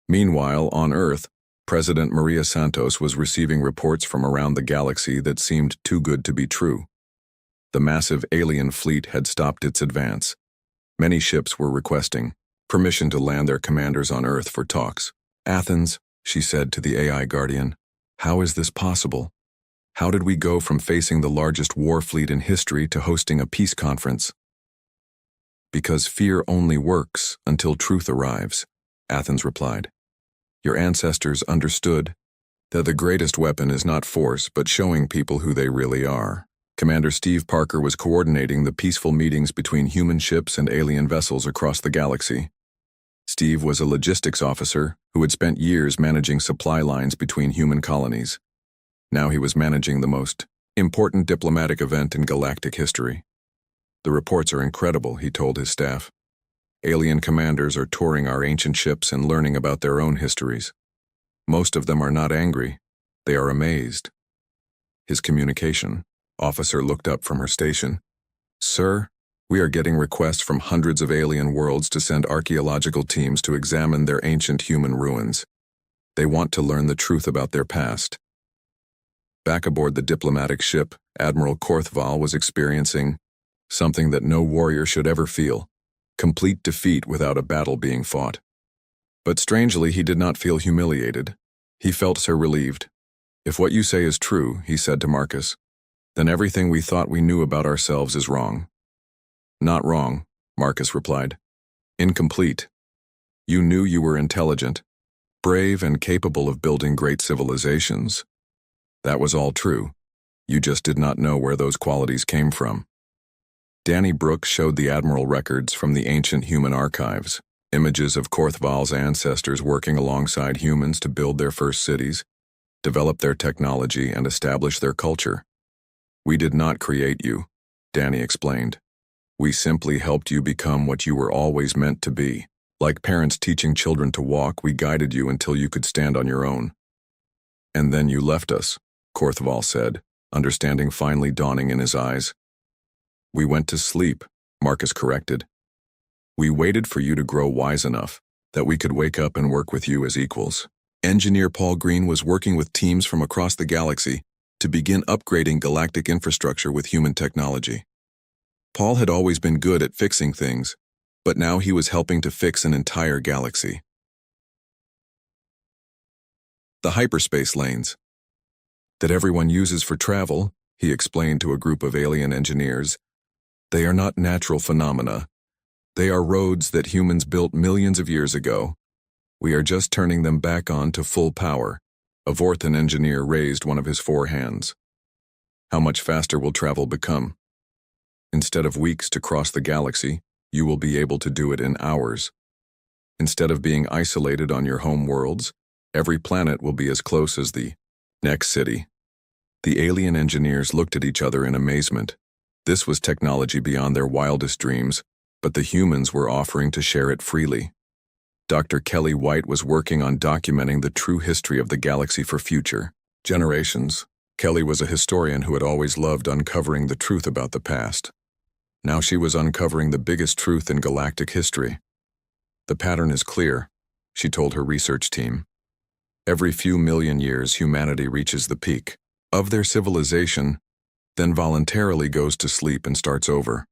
Meanwhile, on Earth, President Maria Santos was receiving reports from around the galaxy that seemed too good to be true. The massive alien fleet had stopped its advance. Many ships were requesting permission to land their commanders on Earth for talks. "Athens," she said to the AI guardian, "how is this possible? How did we go from facing the largest war fleet in history to hosting a peace conference?" "Because fear only works until truth arrives," Athens replied. "Your ancestors understood that the greatest weapon is not force, but showing people who they really are." Commander Steve Parker was coordinating the peaceful meetings between human ships and alien vessels across the galaxy. Steve was a logistics officer who had spent years managing supply lines between human colonies. Now he was managing the most important diplomatic event in galactic history. "The reports are incredible," he told his staff. "Alien commanders are touring our ancient ships and learning about their own histories. Most of them are not angry. They are amazed." His communication officer looked up from her station. "Sir, we are getting requests from hundreds of alien worlds to send archaeological teams to examine their ancient human ruins. They want to learn the truth about their past." Back aboard the diplomatic ship, Admiral Korthval was experiencing something that no warrior should ever feel: complete defeat without a battle being fought. But strangely, he did not feel humiliated. He felt so relieved. "If what you say is true," he said to Marcus, "then everything we thought we knew about ourselves is wrong." Not wrong, Marcus replied. Incomplete. You knew you were intelligent, brave, and capable of building great civilizations. That was all true. You just did not know where those qualities came from. Danny Brooks showed the Admiral records from the ancient human archives, images of Korthval's ancestors working alongside humans to build their first cities, develop their technology, and establish their culture. We did not create you, Danny explained. We simply helped you become what you were always meant to be. Like parents teaching children to walk, we guided you until you could stand on your own. And then you left us, Korthval said, understanding finally dawning in his eyes. We went to sleep, Marcus corrected. We waited for you to grow wise enough that we could wake up and work with you as equals. Engineer Paul Green was working with teams from across the galaxy to begin upgrading galactic infrastructure with human technology. Paul had always been good at fixing things, but now he was helping to fix an entire galaxy. The hyperspace lanes that everyone uses for travel, he explained to a group of alien engineers. They are not natural phenomena. They are roads that humans built millions of years ago. We are just turning them back on to full power. A Vorthan engineer raised one of his 4 hands. How much faster will travel become? Instead of weeks to cross the galaxy, you will be able to do it in hours. Instead of being isolated on your home worlds, every planet will be as close as the next city. The alien engineers looked at each other in amazement. This was technology beyond their wildest dreams, but the humans were offering to share it freely. Dr. Kelly White was working on documenting the true history of the galaxy for future generations. Kelly was a historian who had always loved uncovering the truth about the past. Now she was uncovering the biggest truth in galactic history. The pattern is clear, she told her research team. Every few million years, humanity reaches the peak of their civilization, then voluntarily goes to sleep and starts over.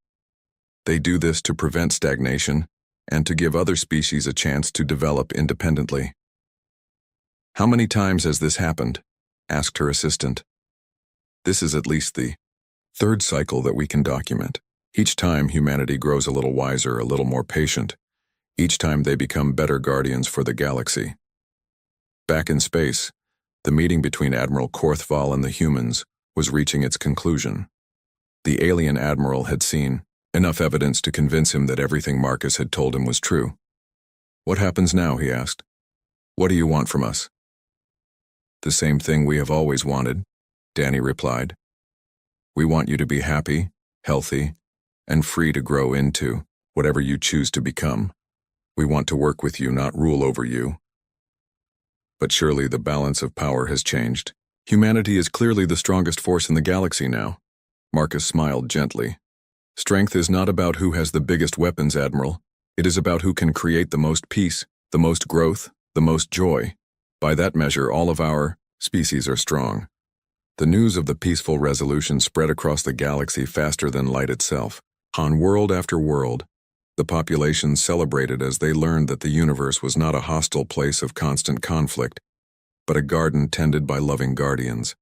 They do this to prevent stagnation and to give other species a chance to develop independently. How many times has this happened? Asked her assistant. This is at least the 3rd cycle that we can document. Each time humanity grows a little wiser, a little more patient. Each time they become better guardians for the galaxy. Back in space, the meeting between Admiral Korthval and the humans was reaching its conclusion. The alien admiral had seen enough evidence to convince him that everything Marcus had told him was true. What happens now, he asked. What do you want from us? The same thing we have always wanted, Danny replied. We want you to be happy, healthy, and free to grow into whatever you choose to become. We want to work with you, not rule over you. But surely the balance of power has changed. Humanity is clearly the strongest force in the galaxy now. Marcus smiled gently. Strength is not about who has the biggest weapons, Admiral. It is about who can create the most peace, the most growth, the most joy. By that measure, all of our species are strong. The news of the peaceful resolution spread across the galaxy faster than light itself. On world after world, the populations celebrated as they learned that the universe was not a hostile place of constant conflict, but a garden tended by loving guardians.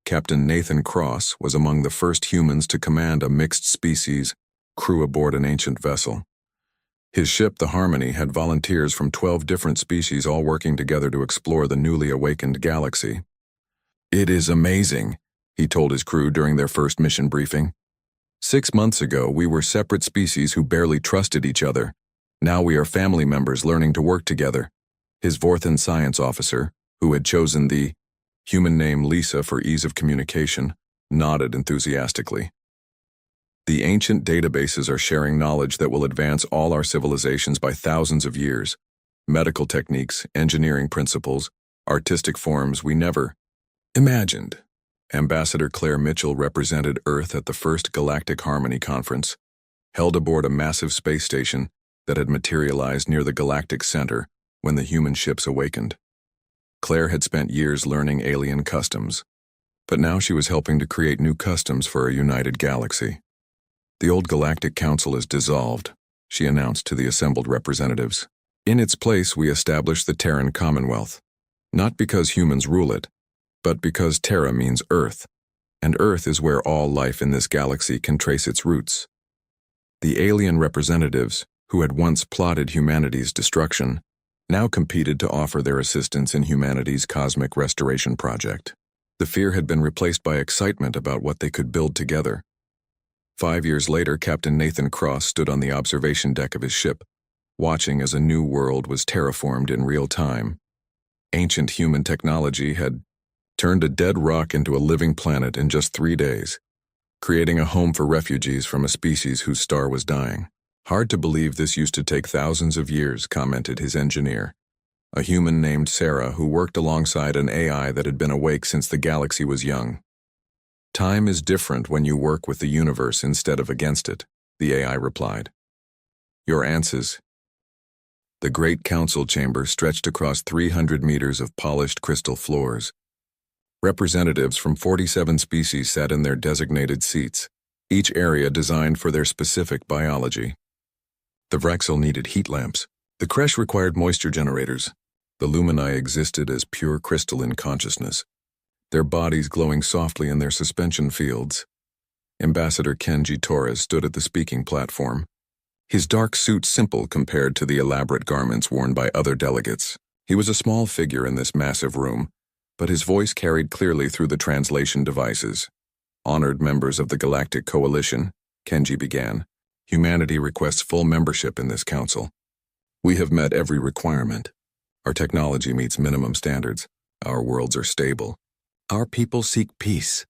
Captain Nathan Cross was among the first humans to command a mixed-species crew aboard an ancient vessel. His ship, the Harmony, had volunteers from 12 different species all working together to explore the newly awakened galaxy. It is amazing, he told his crew during their first mission briefing. 6 months ago, we were separate species who barely trusted each other. Now we are family members learning to work together. His Vorthan science officer, who had chosen the human name Lisa for ease of communication, nodded enthusiastically. The ancient databases are sharing knowledge that will advance all our civilizations by thousands of years. Medical techniques, engineering principles, artistic forms we never imagined. Ambassador Claire Mitchell represented Earth at the first Galactic Harmony Conference, held aboard a massive space station that had materialized near the galactic center when the human ships awakened. Claire had spent years learning alien customs, but now she was helping to create new customs for a united galaxy. The old Galactic Council is dissolved, she announced to the assembled representatives. In its place, we established the Terran Commonwealth, not because humans rule it, but because Terra means Earth, and Earth is where all life in this galaxy can trace its roots. The alien representatives, who had once plotted humanity's destruction, now competed to offer their assistance in humanity's cosmic restoration project. The fear had been replaced by excitement about what they could build together. 5 years later, Captain Nathan Cross stood on the observation deck of his ship, watching as a new world was terraformed in real time. Ancient human technology had turned a dead rock into a living planet in just 3 days, creating a home for refugees from a species whose star was dying. "Hard to believe this used to take thousands of years," commented his engineer, a human named Sarah who worked alongside an AI that had been awake since the galaxy was young. "Time is different when you work with the universe instead of against it," the AI replied. "Your answers." The Great Council Chamber stretched across 300 meters of polished crystal floors. Representatives from 47 species sat in their designated seats, each area designed for their specific biology. The Vraxel needed heat lamps. The Kresh required moisture generators. The Lumini existed as pure crystalline consciousness, their bodies glowing softly in their suspension fields. Ambassador Kenji Torres stood at the speaking platform, his dark suit simple compared to the elaborate garments worn by other delegates. He was a small figure in this massive room, but his voice carried clearly through the translation devices. "Honored members of the Galactic Coalition," Kenji began, "humanity requests full membership in this council. We have met every requirement. Our technology meets minimum standards. Our worlds are stable. Our people seek peace."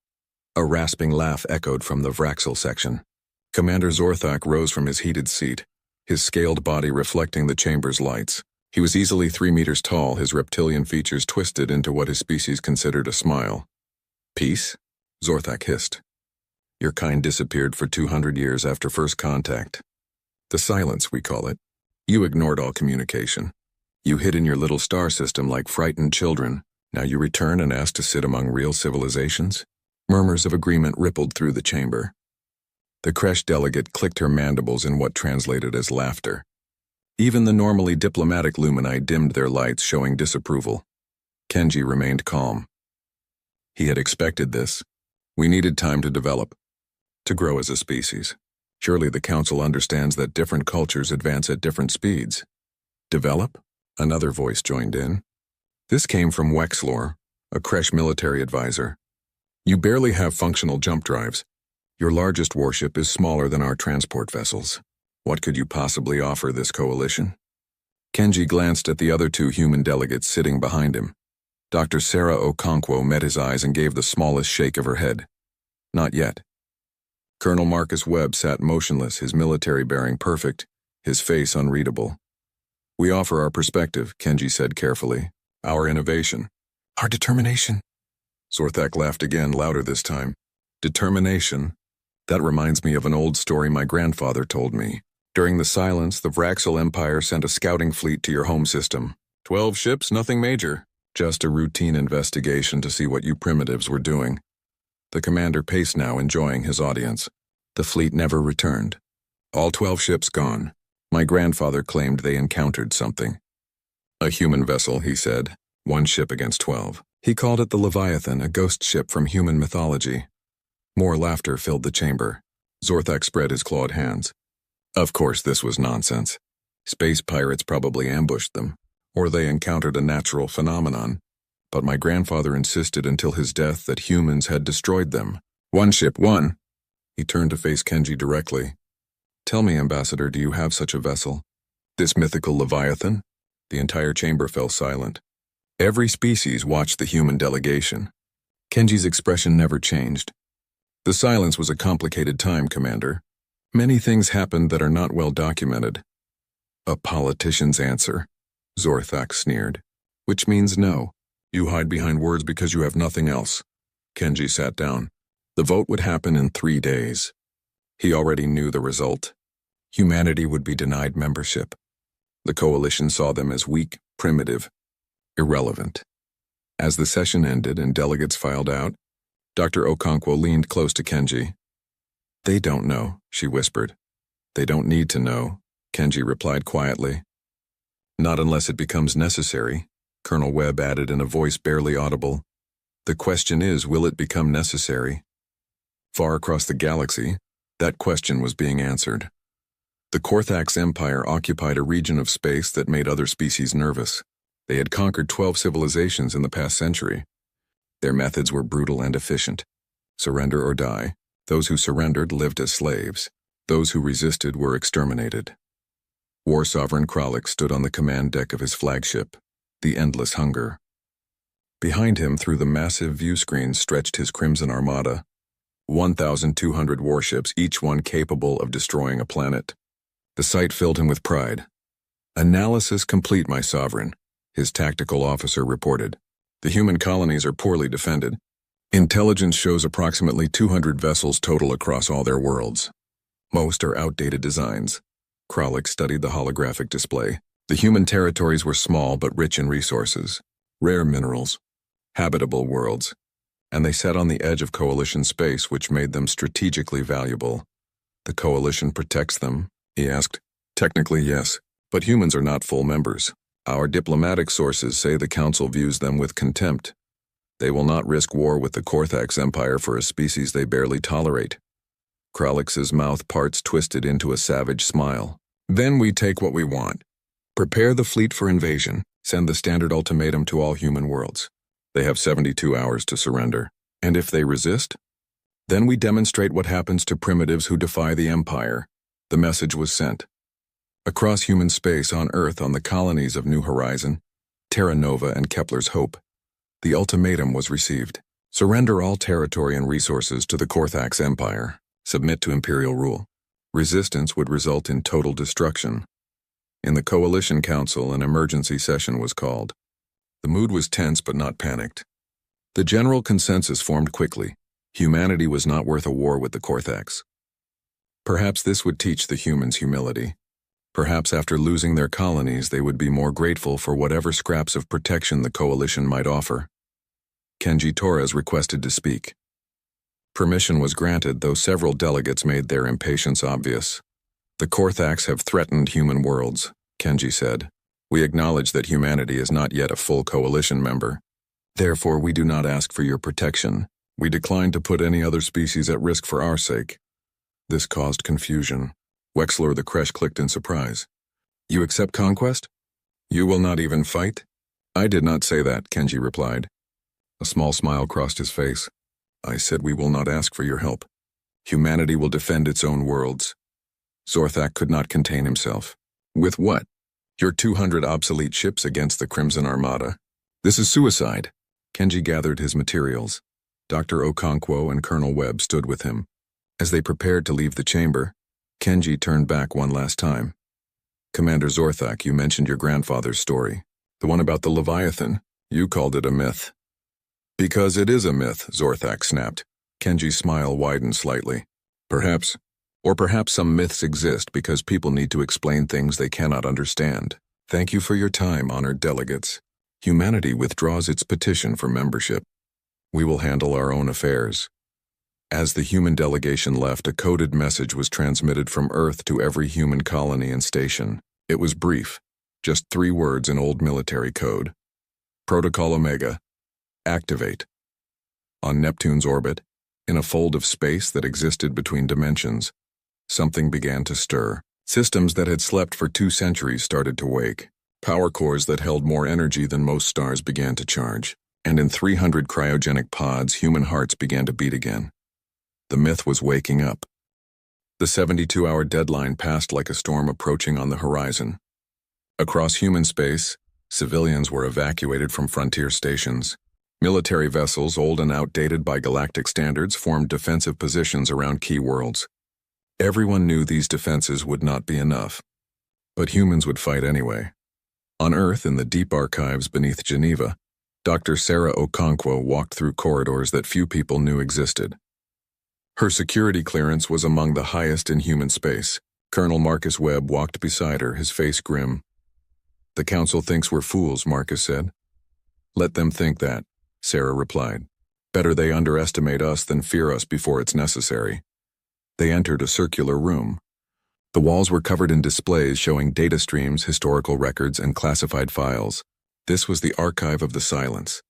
A rasping laugh echoed from the Vraxel section. Commander Zorthak rose from his heated seat, his scaled body reflecting the chamber's lights. He was easily 3 meters tall, his reptilian features twisted into what his species considered a smile. "Peace?" Zorthak hissed. "Your kind disappeared for 200 years after first contact. The silence, we call it. You ignored all communication. You hid in your little star system like frightened children. Now you return and ask to sit among real civilizations?" Murmurs of agreement rippled through the chamber. The Kresh delegate clicked her mandibles in what translated as laughter. Even the normally diplomatic Lumini dimmed their lights, showing disapproval. Kenji remained calm. He had expected this. We needed time to develop, to grow as a species. Surely the Council understands that different cultures advance at different speeds. "Develop?" Another voice joined in. This came from Wexlor, a Kresh military advisor. "You barely have functional jump drives. Your largest warship is smaller than our transport vessels. What could you possibly offer this coalition?" Kenji glanced at the other 2 human delegates sitting behind him. Dr. Sarah Okonkwo met his eyes and gave the smallest shake of her head. "Not yet." Colonel Marcus Webb sat motionless, his military bearing perfect, his face unreadable. "We offer our perspective," Kenji said carefully. "Our innovation. Our determination." Zorthak laughed again, louder this time. "Determination? That reminds me of an old story my grandfather told me. During the silence, the Vraxel Empire sent a scouting fleet to your home system. 12 ships, nothing major. Just a routine investigation to see what you primitives were doing." The commander paced now, enjoying his audience. "The fleet never returned. All 12 ships gone. My grandfather claimed they encountered something." "A human vessel," he said. 1 ship against 12. He called it the Leviathan, a ghost ship from human mythology. More laughter filled the chamber. Zorthak spread his clawed hands. Of course this was nonsense. Space pirates probably ambushed them, or they encountered a natural phenomenon. But my grandfather insisted until his death that humans had destroyed them. 1 ship, 1. He turned to face Kenji directly. "Tell me, Ambassador, do you have such a vessel? This mythical Leviathan?" The entire chamber fell silent. Every species watched the human delegation. Kenji's expression never changed. "The silence was a complicated time, Commander. Many things happened that are not well documented." "A politician's answer," Zorthak sneered. "Which means no. You hide behind words because you have nothing else." Kenji sat down. The vote would happen in 3 days. He already knew the result. Humanity would be denied membership. The coalition saw them as weak, primitive, irrelevant. As the session ended and delegates filed out, Dr. Okonkwo leaned close to Kenji. "They don't know," she whispered. "They don't need to know," Kenji replied quietly. "Not unless it becomes necessary," Colonel Webb added in a voice barely audible. "The question is, will it become necessary?" Far across the galaxy, that question was being answered. The Korthax Empire occupied a region of space that made other species nervous. They had conquered 12 civilizations in the past century. Their methods were brutal and efficient. Surrender or die. Those who surrendered lived as slaves. Those who resisted were exterminated. War Sovereign Kralik stood on the command deck of his flagship, the Endless Hunger. Behind him, through the massive view screen, stretched his Crimson Armada, 1,200 warships, each one capable of destroying a planet. The sight filled him with pride. "Analysis complete, my sovereign," his tactical officer reported. "The human colonies are poorly defended. Intelligence shows approximately 200 vessels total across all their worlds. Most are outdated designs." Kralik studied the holographic display. The human territories were small but rich in resources, rare minerals, habitable worlds, and they sat on the edge of Coalition space, which made them strategically valuable. "The Coalition protects them?" he asked. "Technically, yes, but humans are not full members. Our diplomatic sources say the Council views them with contempt. They will not risk war with the Korthax Empire for a species they barely tolerate." Kralik's mouth parts twisted into a savage smile. "Then we take what we want. Prepare the fleet for invasion. Send the standard ultimatum to all human worlds. They have 72 hours to surrender. And if they resist, then we demonstrate what happens to primitives who defy the Empire." The message was sent. Across human space, on Earth, on the colonies of New Horizon, Terra Nova, and Kepler's Hope, the ultimatum was received. Surrender all territory and resources to the Korthax Empire. Submit to Imperial rule. Resistance would result in total destruction. In the Coalition Council, an emergency session was called. The mood was tense but not panicked. The general consensus formed quickly. Humanity was not worth a war with the Korthax. Perhaps this would teach the humans humility. Perhaps after losing their colonies, they would be more grateful for whatever scraps of protection the Coalition might offer. Kenji Torres requested to speak. Permission was granted, though several delegates made their impatience obvious. "The Korthax have threatened human worlds," Kenji said. "We acknowledge that humanity is not yet a full Coalition member. Therefore, we do not ask for your protection. We decline to put any other species at risk for our sake." This caused confusion. Wexler the Kresh clicked in surprise. "You accept conquest? You will not even fight?" "I did not say that," Kenji replied. A small smile crossed his face. "I said we will not ask for your help. Humanity will defend its own worlds." Zorthak could not contain himself. "With what? Your 200 obsolete ships against the Crimson Armada? This is suicide." Kenji gathered his materials. Dr. Okonkwo and Colonel Webb stood with him. As they prepared to leave the chamber, Kenji turned back one last time. "Commander Zorthak, you mentioned your grandfather's story. The one about the Leviathan. You called it a myth." "Because it is a myth," Zorthak snapped. Kenji's smile widened slightly. "Perhaps. Or perhaps some myths exist because people need to explain things they cannot understand. Thank you for your time, honored delegates. Humanity withdraws its petition for membership. We will handle our own affairs." As the human delegation left, a coded message was transmitted from Earth to every human colony and station. It was brief, just 3 words in old military code. "Protocol Omega. Activate." On Neptune's orbit, in a fold of space that existed between dimensions, something began to stir. Systems that had slept for 2 centuries started to wake. Power cores that held more energy than most stars began to charge. And in 300 cryogenic pods, human hearts began to beat again. The myth was waking up. The 72-hour deadline passed like a storm approaching on the horizon. Across human space, civilians were evacuated from frontier stations. Military vessels, old and outdated by galactic standards, formed defensive positions around key worlds. Everyone knew these defenses would not be enough, but humans would fight anyway. On Earth, in the deep archives beneath Geneva, Dr. Sarah Okonkwo walked through corridors that few people knew existed. Her security clearance was among the highest in human space. Colonel Marcus Webb walked beside her, his face grim. "The Council thinks we're fools," Marcus said. "Let them think that," Sarah replied. "Better they underestimate us than fear us before it's necessary." They entered a circular room. The walls were covered in displays showing data streams, historical records, and classified files. This was the Archive of the Silence,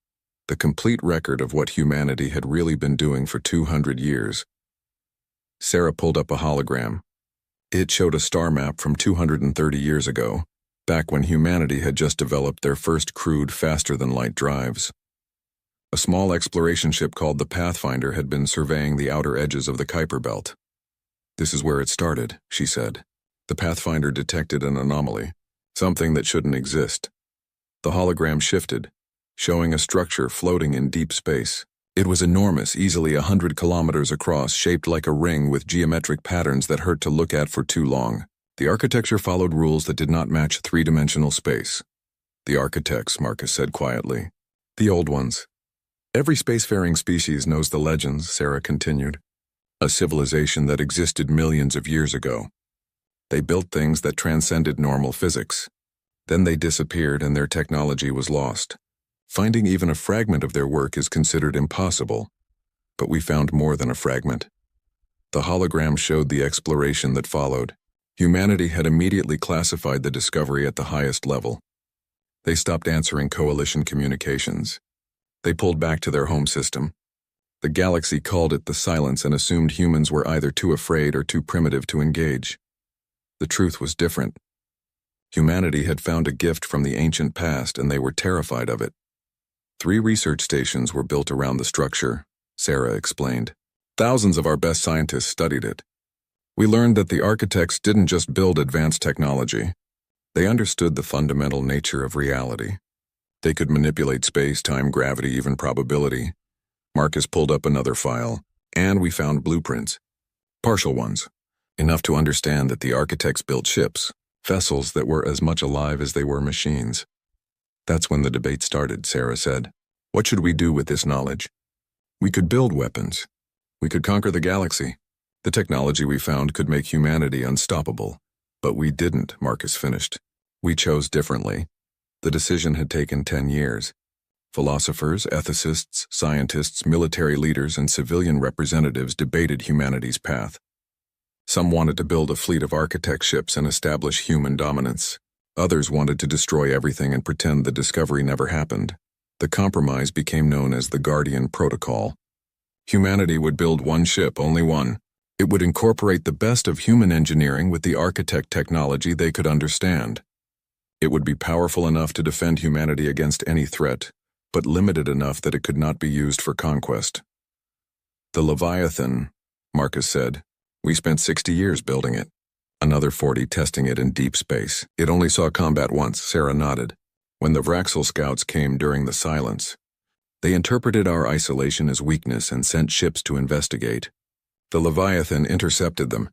the complete record of what humanity had really been doing for 200 years. Sarah pulled up a hologram. It showed a star map from 230 years ago, back when humanity had just developed their first crude faster-than-light drives. A small exploration ship called the Pathfinder had been surveying the outer edges of the Kuiper Belt. "This is where it started," she said. The Pathfinder detected an anomaly, something that shouldn't exist. The hologram shifted, showing a structure floating in deep space. It was enormous, easily 100 kilometers across, shaped like a ring with geometric patterns that hurt to look at for too long. The architecture followed rules that did not match three-dimensional space. "The architects," Marcus said quietly. "The old ones. Every spacefaring species knows the legends," Sarah continued. "A civilization that existed millions of years ago. They built things that transcended normal physics. Then they disappeared and their technology was lost. Finding even a fragment of their work is considered impossible. But we found more than a fragment." The hologram showed the exploration that followed. Humanity had immediately classified the discovery at the highest level. They stopped answering coalition communications. They pulled back to their home system. The galaxy called it the silence and assumed humans were either too afraid or too primitive to engage. The truth was different. Humanity had found a gift from the ancient past and they were terrified of it. 3 research stations were built around the structure, Sarah explained. Thousands of our best scientists studied it. We learned that the architects didn't just build advanced technology. They understood the fundamental nature of reality. They could manipulate space, time, gravity, even probability. Marcus pulled up another file, and we found blueprints. Partial ones. Enough to understand that the architects built ships, vessels that were as much alive as they were machines. That's when the debate started, Sarah said. What should we do with this knowledge? We could build weapons. We could conquer the galaxy. The technology we found could make humanity unstoppable. But we didn't, Marcus finished. We chose differently. The decision had taken 10 years. Philosophers, ethicists, scientists, military leaders, and civilian representatives debated humanity's path. Some wanted to build a fleet of architect ships and establish human dominance. Others wanted to destroy everything and pretend the discovery never happened. The compromise became known as the Guardian Protocol. Humanity would build one ship, only one. It would incorporate the best of human engineering with the architect technology they could understand. It would be powerful enough to defend humanity against any threat, but limited enough that it could not be used for conquest. The Leviathan, Marcus said. We spent 60 years building it. Another 40 testing it in deep space. It only saw combat once, Sarah nodded. When the Vraxel scouts came during the silence. They interpreted our isolation as weakness and sent ships to investigate. The Leviathan intercepted them.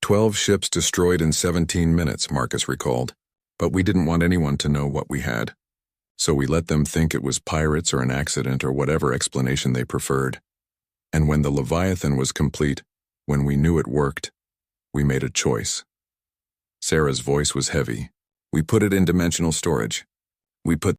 12 ships destroyed in 17 minutes, Marcus recalled. But we didn't want anyone to know what we had. So we let them think it was pirates or an accident or whatever explanation they preferred. And when the Leviathan was complete, when we knew it worked, we made a choice. Sarah's voice was heavy. We put it in dimensional storage. We put